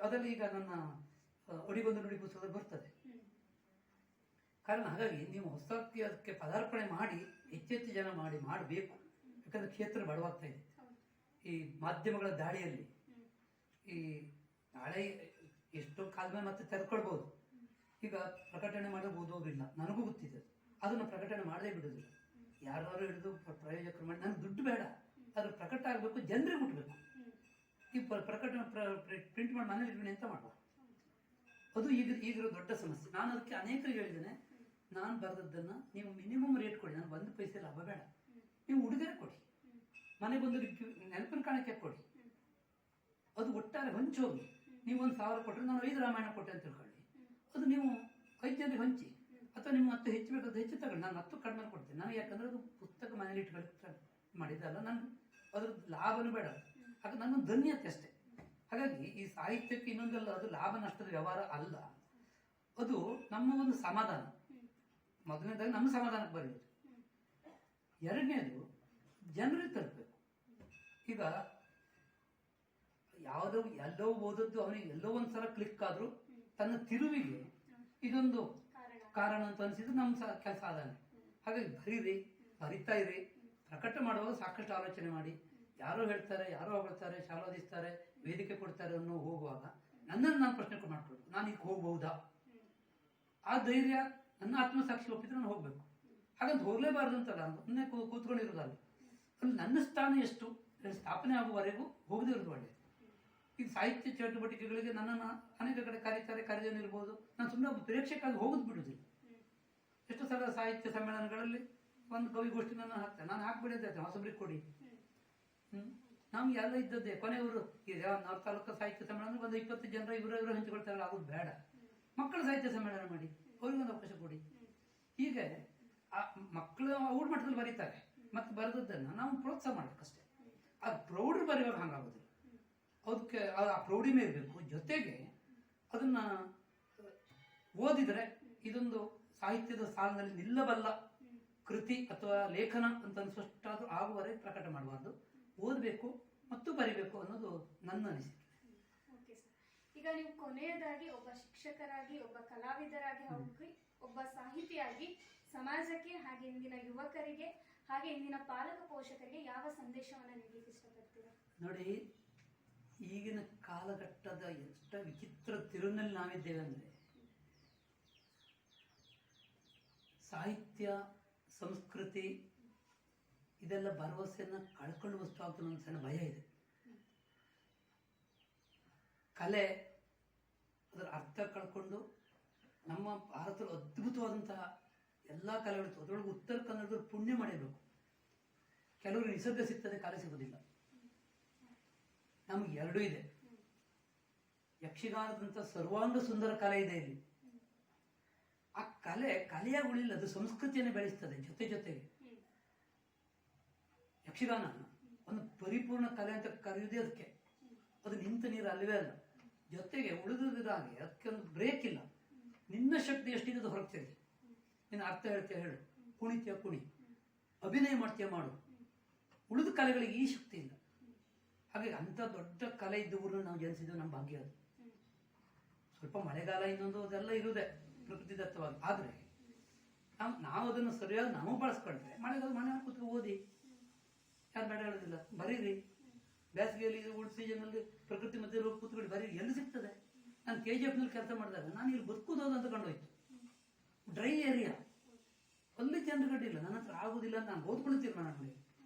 ಅದರಲ್ಲಿ ಈಗ ನನ್ನ ಅಡಿಗೊಂದು ನುಡಿ ಪುಸ್ತಕದಲ್ಲಿ ಬರ್ತದೆ. ಕಾರಣ ಹಾಗಾಗಿ ನೀವು ಹೊಸಕ್ಕೆ ಅದಕ್ಕೆ ಪದಾರ್ಪಣೆ ಮಾಡಿ ಹೆಚ್ಚೆಚ್ಚು ಜನ ಮಾಡಬೇಕು. ಯಾಕಂದ್ರೆ ಕ್ಷೇತ್ರ ಬಡವಾಗ್ತಾ ಇದೆ ಈ ಮಾಧ್ಯಮಗಳ ದಾಳಿಯಲ್ಲಿ. ಈ ನಾಳೆ ಎಷ್ಟೋ ಕಾಲ ಮೇಲೆ ಮತ್ತೆ ತೆರೆದುಕೊಳ್ಬಹುದು. ಈಗ ಪ್ರಕಟಣೆ ಮಾಡೋದು ಓದೋದಿಲ್ಲ, ನನಗೂ ಗೊತ್ತಿದೆ. ಅದನ್ನು ಪ್ರಕಟಣೆ ಮಾಡದೇ ಬಿಡೋದಿಲ್ಲ. ಯಾರು ಹಿಡಿದು ಪ್ರಯೋಜಕರು ಮಾಡಿ ನನಗೆ ದುಡ್ಡು ಬೇಡ, ಅದು ಪ್ರಕಟ ಆಗಬೇಕು, ಜನರಿಗೆ ಮುಟ್ಟಬೇಕು. ಈ ಪ್ರಕಟಣೆ ಪ್ರಿಂಟ್ ಮಾಡಿ ಮನೇಲಿ ಇಟ್ಕೊಂಡು ಎಂತ ಮಾಡುವ? ಅದು ಈಗಿರೋ ದೊಡ್ಡ ಸಮಸ್ಯೆ. ನಾನು ಅದಕ್ಕೆ ಅನೇಕರಿಗೆ ಹೇಳಿದ್ದೇನೆ, ನಾನು ಬರೆದದ್ದನ್ನು ನೀವು ಮಿನಿಮಮ್ ರೇಟ್ ಕೊಡಿ, ನಾನು 1 ಪೈಸೆ ಲಾಭ ಬೇಡ. ನೀವು ಉಡುಗೊರೆ ಕೊಡಿ, ಮನೆ ಬಂದು ನೆನಪಿನ ಕಾಣಕ್ಕೆ ಕೊಡಿ. ಅದು ಒಟ್ಟಾರೆ ಹಂಚೋಗಿ. ನೀವು 1,000 ಕೊಟ್ಟರೆ ನಾನು 5 ರಾಮಾಯಣ ಕೊಟ್ಟೆ ಅಂತ ತಿಳ್ಕೊಳ್ಳಿ. ಅದು ನೀವು 5 ಜನರಿಗೆ ಹಂಚಿ, ಅಥವಾ ನೀವು ಮತ್ತೆ ಹೆಚ್ಚು ಬೇಕಾದ್ರೆ ಹೆಚ್ಚು ತಗೊಳ್ಳಿ. ನಾನು 10 ಕಡಿಮೆ ಕೊಡ್ತೇನೆ. ನನಗೆ ಯಾಕಂದ್ರೆ ಅದು ಪುಸ್ತಕ ಮನೇಲಿ ಇಟ್ಕೊಳ್ಳಿ ಮಾಡಿದ್ದಲ್ಲ, ನಾನು ಅದ್ರ ಲಾಭನೂ ಬೇಡ. ಹಾಗೆ ನನ್ನ ಧನ್ಯತೆ ಅಷ್ಟೇ. ಹಾಗಾಗಿ ಈ ಸಾಹಿತ್ಯಕ್ಕೆ ಇನ್ನೊಂದಲ್ಲ, ಅದು ಲಾಭ ನಷ್ಟದ ವ್ಯವಹಾರ ಅಲ್ಲ, ಅದು ನಮ್ಮ ಒಂದು ಸಮಾಧಾನ. ಮೊದಲನೇದಾಗಿ ನಮ್ಮ ಸಮಾಧಾನಕ್ಕೆ ಬರೆಯೋದು. ಎರಡನೇದು ಜನರಿಗೆ ತಲುಪಬೇಕು. ಈಗ ಯಾವುದೋ ಎಲ್ಲೋ ಓದದ್ದು ಅವನಿಗೆ ಎಲ್ಲೋ ಒಂದ್ಸಲ ಕ್ಲಿಕ್ ಆದ್ರೂ ತನ್ನ ತಿರುವಿಗೆ ಇದೊಂದು ಕಾರಣ ಅಂತ ಅನಿಸಿದ್ದು ನಮ್ಮ ಕೆಲಸ ಆದಾನೆ. ಹಾಗಾಗಿ ಬರಿತಾ ಇರಿ. ಪ್ರಕಟ ಮಾಡುವಾಗ ಸಾಕಷ್ಟು ಆಲೋಚನೆ ಮಾಡಿ. ಯಾರೋ ಹೇಳ್ತಾರೆ, ಯಾರೋ ಹೊಗಳ್ತಾರೆ, ಶಾಲೋದಿಸ್ತಾರೆ, ವೇದಿಕೆ ಕೊಡ್ತಾರೆ ಅನ್ನೋ ಹೋಗುವಾಗ ನನ್ನನ್ನು ನಾನು ಪ್ರಶ್ನೆ ಮಾಡ್ಕೊಳ್ಬೇಕು, ನಾನು ಈಗ ಹೋಗ್ಬಹುದಾ? ಆ ಧೈರ್ಯ ನನ್ನ ಆತ್ಮಸಾಕ್ಷಿ ಒಪ್ಪಿದ್ರೆ ನಾನು ಹೋಗ್ಬೇಕು. ಹಾಗಂತ ಹೋಗ್ಲೇಬಾರ್ದು ಅಂತಲ್ಲ, ಸುಮ್ಮನೆ ಕೂತ್ಕೊಂಡಿರೋದಲ್ಲ. ಅಲ್ಲಿ ನನ್ನ ಸ್ಥಾನ ಎಷ್ಟು ಸ್ಥಾಪನೆ ಆಗುವವರೆಗೂ ಹೋಗದೇ ಇರೋದು ಒಳ್ಳೆಯದು. ಈಗ ಸಾಹಿತ್ಯ ಚಟುವಟಿಕೆಗಳಿಗೆ ನನ್ನನ್ನು ಅನೇಕ ಕಡೆ ಕರೆದೇನಿರ್ಬೋದು. ನಾನು ಸುಮ್ಮನೆ ಪ್ರೇಕ್ಷಕ್ಕಾಗಿ ಹೋಗೋದು ಬಿಡುದಿಲ್ಲ. ಎಷ್ಟು ಸಲ ಸಾಹಿತ್ಯ ಸಮ್ಮೇಳನಗಳಲ್ಲಿ ಒಂದು ಕವಿಗೋಷ್ಠಿ ನನ್ನ ಹಾಕ್ತೇನೆ, ನಾನು ಹಾಕ್ಬಿಡಿ ಅಂತ ಹೇಳ್ತೇನೆ, ಹೊಸಬ್ರಿಗೆ ಕೊಡಿ. ನಮ್ಗೆ ಎಲ್ಲ ಇದ್ದದ್ದೇ. ಕೊನೆಯವರು ಈಗ ನಾವು ತಾಲೂಕು ಸಾಹಿತ್ಯ ಸಮ್ಮೇಳನ ಒಂದು 20 ಜನರ ಇವರು ಹಂಚಿಕೊಳ್ತಾರಲ್ಲ, ಆಗೋದು ಬೇಡ. ಮಕ್ಕಳ ಸಾಹಿತ್ಯ ಸಮ್ಮೇಳನ ಮಾಡಿ, ಅವ್ರಿಗೊಂದು ಅವಕಾಶ ಕೊಡಿ. ಹೀಗೆ ಮಕ್ಕಳು ಅವ್ರ ಮಟ್ಟದಲ್ಲಿ ಬರೀತಾರೆ, ಮತ್ತೆ ಬರೆದದ್ದನ್ನು ನಾವು ಪ್ರೋತ್ಸಾಹ ಮಾಡ್ಬೇಕಷ್ಟೇ. ಆ ಪ್ರೌಢರು ಬರೆಯುವಾಗ ಹಂಗಾಗೋದಿಲ್ಲ. ಅದಕ್ಕೆ ಆ ಪ್ರೌಢಿಮೆ ಇರಬೇಕು. ಜೊತೆಗೆ ಅದನ್ನ ಓದಿದ್ರೆ ಇದೊಂದು ಸಾಹಿತ್ಯದ ಸಾಲಿನಲ್ಲಿ ನಿಲ್ಲಬಲ್ಲ ಕೃತಿ ಅಥವಾ ಲೇಖನ ಅಂತ ಅನ್ಸಷ್ಟಾದ್ರೂ ಆಗುವವರೆಗೆ ಪ್ರಕಟ ಮಾಡಬಾರ್ದು. ಓದಬೇಕು ಮತ್ತು ಬರಿಬೇಕು ಅನ್ನೋದು ನನ್ನ ಅನಿಸಿಕೆ. ಈಗ ನೀವು ಕೊನೆಯದಾಗಿ ಒಬ್ಬ ಶಿಕ್ಷಕರಾಗಿ, ಒಬ್ಬ ಕಲಾವಿದರಾಗಿ, ಒಬ್ಬ ಸಾಹಿತಿಯಾಗಿ ಸಮಾಜಕ್ಕೆ, ಹಾಗೆ ಇಂದಿನ ಯುವಕರಿಗೆ, ಹಾಗೆ ಇಂದಿನ ಪಾಲಕ ಪೋಷಕರಿಗೆ ಯಾವ ಸಂದೇಶವನ್ನು ನೀಡಲಿಕ್ಕೆ ಇಷ್ಟಪಡ್ತೀರಾ? ನೋಡಿ, ಈಗಿನ ಕಾಲಘಟ್ಟದ ಎಷ್ಟು ವಿಚಿತ್ರ ತಿರುನಲ್ಲಿ ನಾವಿದ್ದೇವೆ ಅಂದ್ರೆ, ಸಾಹಿತ್ಯ ಸಂಸ್ಕೃತಿ ಇದೆಲ್ಲ ಭರವಸೆಯನ್ನ ಕಳ್ಕೊಂಡು ವಸ್ತು ಆಗ್ತದೆ ಒಂದು ಸಣ್ಣ ಭಯ ಇದೆ. ಕಲೆ ಅದರ ಅರ್ಥ ಕಳ್ಕೊಂಡು ನಮ್ಮ ಭಾರತದಲ್ಲಿ ಅದ್ಭುತವಾದಂತಹ ಎಲ್ಲಾ ಕಲೆಗಳು, ಅದರೊಳಗೆ ಉತ್ತರ ಕನ್ನಡದಲ್ಲಿ ಪುಣ್ಯ ಮಾಡಬೇಕು. ಕೆಲವರು ನಿಸರ್ಗ ಸಿಗ್ತದೆ, ಕಲೆ ಸಿಗುವುದಿಲ್ಲ. ನಮ್ಗೆ ಎರಡೂ ಇದೆ. ಯಕ್ಷಗಾನದಂತ ಸರ್ವಾಂಗ ಸುಂದರ ಕಲೆ ಇದೆ ಇಲ್ಲಿ. ಆ ಕಲೆಯಾಗಿ ಉಳಿಲ್ಲ, ಅದು ಸಂಸ್ಕೃತಿಯನ್ನು ಬೆಳೆಸ್ತದೆ. ಜೊತೆಗೆ ಯಕ್ಷಗಾನ ಒಂದು ಪರಿಪೂರ್ಣ ಕಲೆ ಅಂತ ಕರೆಯುವುದೇ ಅದಕ್ಕೆ. ಅದು ನಿಂತ ನೀರು ಅಲ್ಲವೇ ಅಲ್ಲ. ಜೊತೆಗೆ ಉಳಿದುದಾಗೆ ಅದಕ್ಕೆ ಒಂದು ಬ್ರೇಕ್ ಇಲ್ಲ. ನಿನ್ನ ಶಕ್ತಿ ಎಷ್ಟಿದೆ ಅದು ಹೊರಗೆ ತೆಗಿ. ನೀನು ಅರ್ಥ ಹೇಳ್ತೀಯ ಹೇಳು, ಕುಣಿತೀಯ ಕುಣಿ, ಅಭಿನಯ ಮಾಡ್ತೀಯ ಮಾಡು. ಉಳಿದ ಕಲೆಗಳಿಗೆ ಈ ಶಕ್ತಿ ಇಲ್ಲ. ಹಾಗಾಗಿ ಅಂತ ದೊಡ್ಡ ಕಲೆ ಇದ್ದ ಊರನ್ನು ನಾವು ಜನಿಸಿದ್ದು ನಮ್ಮ ಭಾಗ್ಯ. ಅದು ಸ್ವಲ್ಪ ಮಳೆಗಾಲ ಇನ್ನೊಂದು ಅದೆಲ್ಲ ಇರುವುದೇ ಪ್ರಕೃತಿ ದತ್ತವಾಗಿ. ಆದ್ರೆ ನಾವು ಅದನ್ನು ಸರಿಯಾಗಿ ನಾವು ಬಳಸ್ಕೊಂಡ್ರೆ ಮಳೆಗಾಲ ಮನೆ ಕೂತ್ಕೊಂಡು ಓದಿ ಯಾರು ಬೇಡ ಹೇಳೋದಿಲ್ಲ, ಬರೀರಿ. ಬೇಸಿಗೆಯಲ್ಲಿ ಉಳಿದ ಸೀಸನಲ್ಲಿ ಪ್ರಕೃತಿ ಮಧ್ಯೆ ಹೋಗಿ ಕೂತ್ಕೊಳ್ಳಿ, ಬರೀರಿ. ಎಲ್ಲಿ ಸಿಗ್ತದೆ? ನಾನು KGF ನಲ್ಲಿ ಕೆಲಸ ಮಾಡಿದಾಗ ನಾನು ಇಲ್ಲಿ ಬದುಕುವುದು ಅಂತ ಕಂಡೋಯ್ತು. ಡ್ರೈ ಏರಿಯಾ, ಅಲ್ಲಿ ಜನರುಗಡ್ಡೆ ಇಲ್ಲ. ನನ್ನ ಹತ್ರ ಆಗುದಿಲ್ಲ ಅಂತ ನಾನು ಓದ್ಕೊಂಡು ತೀರ್ಮಾನ ಮಾಡಿ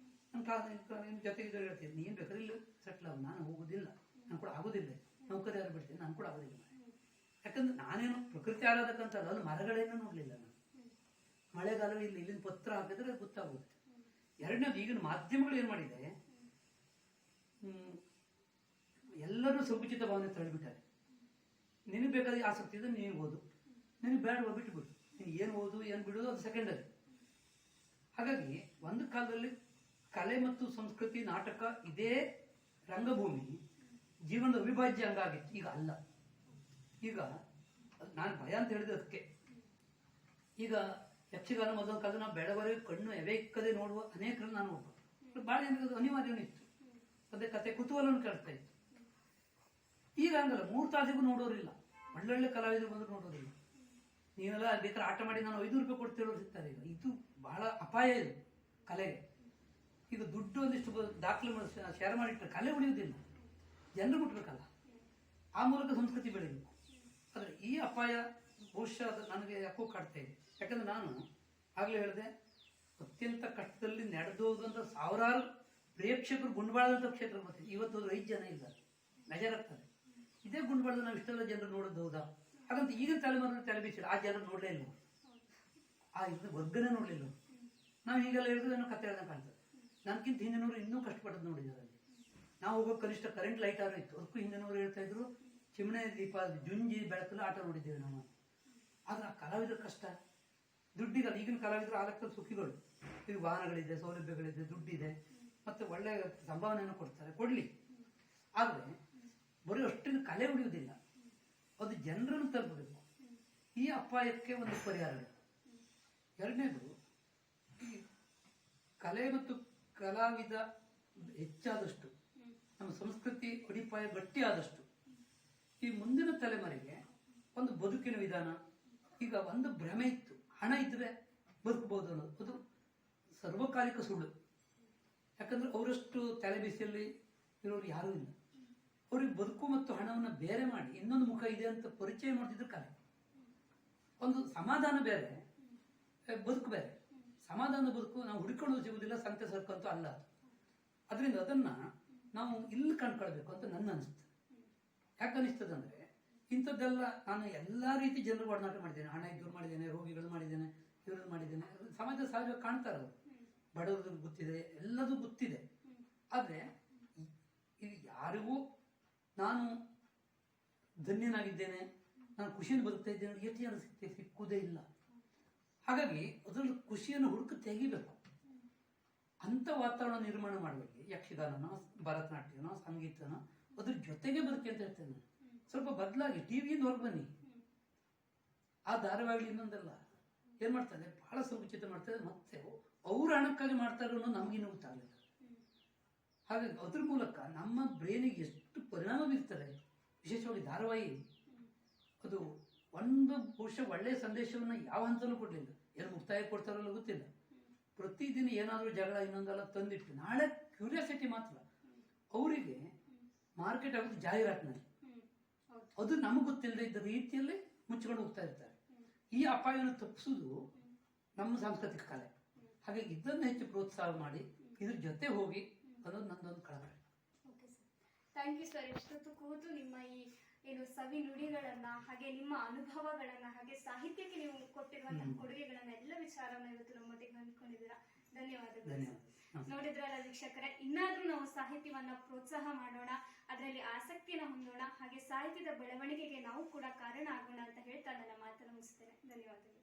ನನ್ನ ಜೊತೆಗೆ ಹೇಳ್ತೀನಿ, ನೀನು ಬೇಕಾದ್ರೆ ಇಲ್ಲಿ ಸೆಟ್ಲ್ ಆಗ, ನಾನು ಹೋಗುದಿಲ್ಲ, ನಾನು ಕೂಡ ಆಗುದಿಲ್ಲ. ನೌಕರಿ ಯಾರು ಬಿಡ್ತೀನಿ, ನಾನು ಕೂಡ ಆಗುದಿಲ್ಲ. ಯಾಕಂದ್ರೆ ನಾನೇನು ಪ್ರಕೃತಿ ಆರಾಧಕ ಅಂತ ಅಲ್ಲಿ ಮರಗಳೇನೂ ನೋಡ್ಲಿಲ್ಲ ನಾನು. ಮಳೆಗಾಲ ಇಲ್ಲಿ ಇಲ್ಲಿಂದ ಪತ್ರ ಹಾಕಿದ್ರೆ ಗೊತ್ತಾಗುತ್ತೆ. ಎರಡನೇದು, ಈಗಿನ ಮಾಧ್ಯಮಗಳು ಏನ್ ಮಾಡಿದೆ, ಎಲ್ಲರೂ ಸಂಕುಚಿತ ಭಾವನೆ ತಳ್ಳಿಬಿಟ್ಟಾರೆ. ನಿನಗೆ ಬೇಕಾದ ಆಸಕ್ತಿ ಇದೆ ನೀನು ಓದು, ನಿನಗೆ ಬೇಡ ಬಿಟ್ಟು ನೀನು ಏನು ಓದು ಏನು ಬಿಡೋದು ಅದು ಸೆಕೆಂಡರಿ. ಹಾಗಾಗಿ ಒಂದು ಕಾಲದಲ್ಲಿ ಕಲೆ ಮತ್ತು ಸಂಸ್ಕೃತಿ, ನಾಟಕ ಇದೇ ರಂಗಭೂಮಿ ಜೀವನದ ಅವಿಭಾಜ್ಯ ಅಂಗ ಆಗಿತ್ತು. ಈಗ ಅಲ್ಲ. ಈಗ ನಾನು ಭಯ ಅಂತ ಹೇಳಿದೆ ಅದಕ್ಕೆ. ಈಗ ಯಕ್ಷಗಾನ ಮೊದಲ ಕಾಲ ನಾವು ಬೆಳವರೆಗೆ ಕಣ್ಣು ಎವೆಕ್ಕದೆ ನೋಡುವ ಅನೇಕರನ್ನು ನಾನು ಒಬ್ಬ. ಬಹಳ ಜನಕ್ಕೆ ಅನಿವಾರ್ಯವೂ ಇತ್ತು. ಅದೇ ಕತೆ ಕುತೂಹಲವನ್ನು ಕೇಳ್ತಾ ಇತ್ತು. ಈಗ ಹಂಗಲ್ಲ, 3 ತಾಸಿಗೂ ನೋಡೋರಿಲ್ಲ. ಒಳ್ಳೊಳ್ಳೆ ಕಲಾವಿದರು ಬಂದ್ರು ನೋಡೋದಿಲ್ಲ. ನೀವೆಲ್ಲ ಬೇಕಾದ್ರೆ ಆಟ ಮಾಡಿ ನಾನು 500 ರೂಪಾಯಿ ಕೊಡ್ತಿರೋರು ಸಿಗ್ತಾರೆ. ಈಗ ಇದು ಬಹಳ ಅಪಾಯ ಇದು ಕಲೆಗೆ. ಈಗ ದುಡ್ಡು ಒಂದಿಷ್ಟು ದಾಖಲೆ ಶೇರ್ ಮಾಡಿಟ್ರೆ ಕಲೆ ಉಳಿಯುವುದಿಲ್ಲ, ಜನರು ಮುಟ್ಬೇಕಲ್ಲ. ಆ ಮೂಲಕ ಸಂಸ್ಕೃತಿ ಬೆಳೆಯಬೇಕು. ಆದರೆ ಈ ಅಪಾಯ ಬಹುಶಃ ಅದು ನನಗೆ ಯಾಕೋ ಕಾಡ್ತಾ ಇದೆ. ಯಾಕಂದ್ರೆ ನಾನು ಆಗ್ಲೇ ಹೇಳಿದೆ, ಅತ್ಯಂತ ಕಷ್ಟದಲ್ಲಿ ನಡೆದೋದಂತ ಸಾವಿರಾರು ಪ್ರೇಕ್ಷಕರು ಗುಂಡ್ಬಾಳದಂತ ಕ್ಷೇತ್ರ ಬರ್ತೀವಿ. ಇವತ್ತು 5 ಜನ ಇಲ್ಲ, ಬೇಜಾರಾಗ್ತದೆ. ಇದೇ ಗುಂಡ್ಬಾಳದ ನಾವು ಇಷ್ಟೆಲ್ಲ ಜನರು ನೋಡೋದು ಹೌದಾ? ಹಾಗಂತ ಈಗಿನ ತಲೆಮಾರಿನ ತಲೆಬಿಸಿಲ್ಲ, ಆ ಜನರು ನೋಡಲೇ ಇಲ್ಲ, ಆ ಇದು ವರ್ಗನೇ ನೋಡಲಿಲ್ಲ. ನಾವು ಹೀಗೆಲ್ಲ ಹೇಳಿದ್ರೆ ಏನೋ ಕತೆ ಹೇಳ್ದಂಗೆ ಕಾಣ್ತದೆ. ನನಗಿಂತ ಹಿಂದಿನವರು ಇನ್ನೂ ಕಷ್ಟಪಡೋದು ನೋಡಿದ್ದಾರೆ. ನಾವು ಹೋಗೋ ಕನಿಷ್ಠ ಕರೆಂಟ್ ಲೈಟ್ ಆದ್ರೂ ಇತ್ತು, ಅದಕ್ಕೂ ಹಿಂದಿನವರು ಹೇಳ್ತಾ ಇದ್ರು ಚಿಮಣೆ ದೀಪ ಜುಂಜಿ ಬೆಳಕಲ್ಲಿ ಆಟ ನೋಡಿದ್ದೇವೆ ನಾವು. ಆದ್ರೆ ಆ ಕಲಾವಿದರ ಕಷ್ಟ ದುಡ್ಡಿಗಲ್ಲ. ಈಗಿನ ಕಲಾವಿದರು ಆ ಲೆಕ್ಕದಲ್ಲಿ ಸುಖಿಗಳು. ಈಗ ವಾಹನಗಳಿದೆ, ಸೌಲಭ್ಯಗಳಿದೆ, ದುಡ್ಡಿದೆ, ಮತ್ತೆ ಒಳ್ಳೆ ಸಂಭಾವನೆಯನ್ನು ಕೊಡ್ತಾರೆ, ಕೊಡ್ಲಿ. ಆದ್ರೆ ಬರೀ ಅಷ್ಟಿನ ಕಲೆ ಉಳಿಯುವುದಿಲ್ಲ, ಅದು ಜನರನ್ನು ತಲುಪಬೇಕು. ಈ ಅಪಾಯಕ್ಕೆ ಒಂದು ಪರಿಹಾರ. ಎರಡನೇದು, ಈ ಕಲೆ ಮತ್ತು ಕಲಾವಿದ ಹೆಚ್ಚಾದಷ್ಟು, ನಮ್ಮ ಸಂಸ್ಕೃತಿ ಅಡಿಪಾಯ ಗಟ್ಟಿ ಆದಷ್ಟು ಈ ಮುಂದಿನ ತಲೆಮಾರಿಗೆ ಒಂದು ಬದುಕಿನ ವಿಧಾನ. ಈಗ ಒಂದು ಭ್ರಮೆ ಇತ್ತು, ಹಣ ಇದ್ರೆ ಬದುಕಬಹುದು ಅನ್ನೋದು, ಅದು ಸರ್ವಕಾಲಿಕ ಸುಳ್ಳು. ಯಾಕಂದ್ರೆ ಅವರಷ್ಟು ತಲೆ ಬಿಸಿಯಲ್ಲಿ ಇರೋರು ಯಾರೂ ಇಲ್ಲ. ಅವ್ರಿಗೆ ಬದುಕು ಮತ್ತು ಹಣವನ್ನು ಬೇರೆ ಮಾಡಿ ಇನ್ನೊಂದು ಮುಖ ಇದೆ ಅಂತ ಪರಿಚಯ ಮಾಡ್ತಿದ್ರು ಕಲೆ. ಒಂದು ಸಮಾಧಾನ ಬೇರೆ, ಬದುಕು ಬೇರೆ. ಸಮಾಧಾನ ಬದುಕು ನಾವು ಹುಡುಕೊಂಡು ಸಿಗುವುದಿಲ್ಲ, ಸಂತೆ ಸರ್ಕಂತೂ ಅಲ್ಲ ಅದು. ಅದರಿಂದ ಅದನ್ನ ನಾವು ಇಲ್ಲಿ ಕಂಡ್ಕೊಳ್ಬೇಕು ಅಂತ ನನ್ನ ಅನಿಸ್ತದೆ. ಯಾಕೆ ಅನಿಸ್ತದೆ ಅಂದ್ರೆ, ಇಂಥದ್ದೆಲ್ಲ ನಾನು ಎಲ್ಲಾ ರೀತಿ ಜನರು ಒಡನಾಟ ಮಾಡಿದ್ದೇನೆ. ಹಣ ಇದ್ದವ್ರು ಮಾಡಿದ್ದೇನೆ, ರೋಗಿಗಳು ಮಾಡಿದ್ದೇನೆ, ಇವ್ರದ್ದು ಮಾಡಿದ್ದೇನೆ. ಸಮಾಜ ಸಹಜವಾಗಿ ಕಾಣ್ತಾರೆ ಅವರು, ಬಡವರಿಗೆ ಗೊತ್ತಿದೆ, ಎಲ್ಲದೂ ಗೊತ್ತಿದೆ. ಆದ್ರೆ ಇದು ಯಾರಿಗೂ ನಾನು ಧನ್ಯನಾಗಿದ್ದೇನೆ, ನಾನು ಖುಷಿಯನ್ನು ಬದುಕ್ತಾ ಇದ್ದೇನೆ ಎಷ್ಟು ಜನ ಸಿಕ್ಕುವುದೇ ಇಲ್ಲ. ಹಾಗಾಗಿ ಅದರಲ್ಲಿ ಖುಷಿಯನ್ನು ಹುಡುಕು ತೆಗಿಬೇಕು. ಅಂತ ವಾತಾವರಣ ನಿರ್ಮಾಣ ಮಾಡುವಲ್ಲಿ ಯಕ್ಷಗಾನನೋ, ಭರತನಾಟ್ಯನೋ, ಸಂಗೀತನೋ ಅದ್ರ ಜೊತೆಗೆ ಬದುಕಿ ಅಂತ ಹೇಳ್ತೇನೆ ನಾನು. ಸ್ವಲ್ಪ ಬದಲಾಗಿ ಟಿವಿಯಿಂದ ಹೊರಗೆ ಬನ್ನಿ. ಆ ಧಾರಾವಾಹಿಗಳು ಇನ್ನೊಂದಲ್ಲ ಏನ್ ಮಾಡ್ತಾರೆ, ಬಹಳ ಸಂಕುಚಿತ ಮಾಡ್ತಾರೆ. ಮತ್ತೆ ಅವ್ರ ಹಣಕ್ಕಾಗಿ ಮಾಡ್ತಾರೆ ಅನ್ನೋದು ನಮಗಿನ್ನೂ ಗೊತ್ತಾಗಲಿಲ್ಲ. ಹಾಗಾಗಿ ಅದ್ರ ಮೂಲಕ ನಮ್ಮ ಬ್ರೈನಿಗೆ ಎಷ್ಟು ಪರಿಣಾಮ ಬೀರ್ತಾರೆ. ವಿಶೇಷವಾಗಿ ಧಾರಾವಾಹಿ, ಅದು ಒಂದು ಬಹುಶಃ ಒಳ್ಳೆಯ ಸಂದೇಶವನ್ನ ಯಾವ ಹಂತನೂ ಕೊಡ್ಲಿಲ್ಲ. ಏನು ಮುಕ್ತಾಯ ಕೊಡ್ತಾರಲ್ಲ ಗೊತ್ತಿಲ್ಲ. ಪ್ರತಿದಿನ ಏನಾದರೂ ಜಗಳ ಇನ್ನೊಂದೆಲ್ಲ ತಂದಿಟ್ಟು ನಾಳೆ ಕ್ಯೂರಿಯಾಸಿಟಿ ಮಾತ್ರ. ಅವರಿಗೆ ಮಾರ್ಕೆಟ್ ಆಗೋದು ಜಾಹೀರಾತಿನಲ್ಲಿ, ಅದು ನಮಗೆ ಗೊತ್ತಿಲ್ಲದೆ ಇದ್ದ ರೀತಿಯಲ್ಲಿ ಮುಚ್ಚಿಕೊಂಡು ಹೋಗ್ತಾ ಇರ್ತಾರೆ. ಈ ಅಪಾಯವನ್ನು ತಪ್ಪಿಸುವುದು ನಮ್ಮ ಸಾಂಸ್ಕೃತಿಕ ಕಲೆ. ಹಾಗೆ ಇದನ್ನು ಹೆಚ್ಚು ಪ್ರೋತ್ಸಾಹ ಮಾಡಿ ಇದ್ರ ಜೊತೆ ಹೋಗಿ ಅನ್ನೋದು ನಂದೊಂದು ಕಳಕಳಿ. Thank you sir. ಇಷ್ಟೊತ್ತು ಕೂತು ನಿಮ್ಮ ಈ ಏನು ಸವಿ ನುಡಿಗಳನ್ನ, ಹಾಗೆ ನಿಮ್ಮ ಅನುಭವಗಳನ್ನ, ಹಾಗೆ ಸಾಹಿತ್ಯಕ್ಕೆ ನೀವು ಕೊಟ್ಟಿರುವಂತಹ ಕೊಡುಗೆಗಳನ್ನ, ಎಲ್ಲ ವಿಚಾರವನ್ನ ಇವತ್ತು ನಮ್ಮೊಟ್ಟಿಗೆ ಹಂಚ್ಕೊಂಡಿದ್ದೀರಾ. ಧನ್ಯವಾದಗಳು. ನೋಡಿದ್ರಲ್ಲ ವೀಕ್ಷಕರೇ, ಇನ್ನಾದ್ರೂ ನಾವು ಸಾಹಿತ್ಯವನ್ನ ಪ್ರೋತ್ಸಾಹ ಮಾಡೋಣ, ಅದರಲ್ಲಿ ಆಸಕ್ತಿಯನ್ನು ಹೊಂದೋಣ, ಹಾಗೆ ಸಾಹಿತ್ಯದ ಬೆಳವಣಿಗೆಗೆ ನಾವು ಕೂಡ ಕಾರಣ ಆಗೋಣ ಅಂತ ಹೇಳ್ತಾ ನನ್ನ ಮಾತನ್ನು ಮುಗಿಸ್ತೇನೆ. ಧನ್ಯವಾದಗಳು.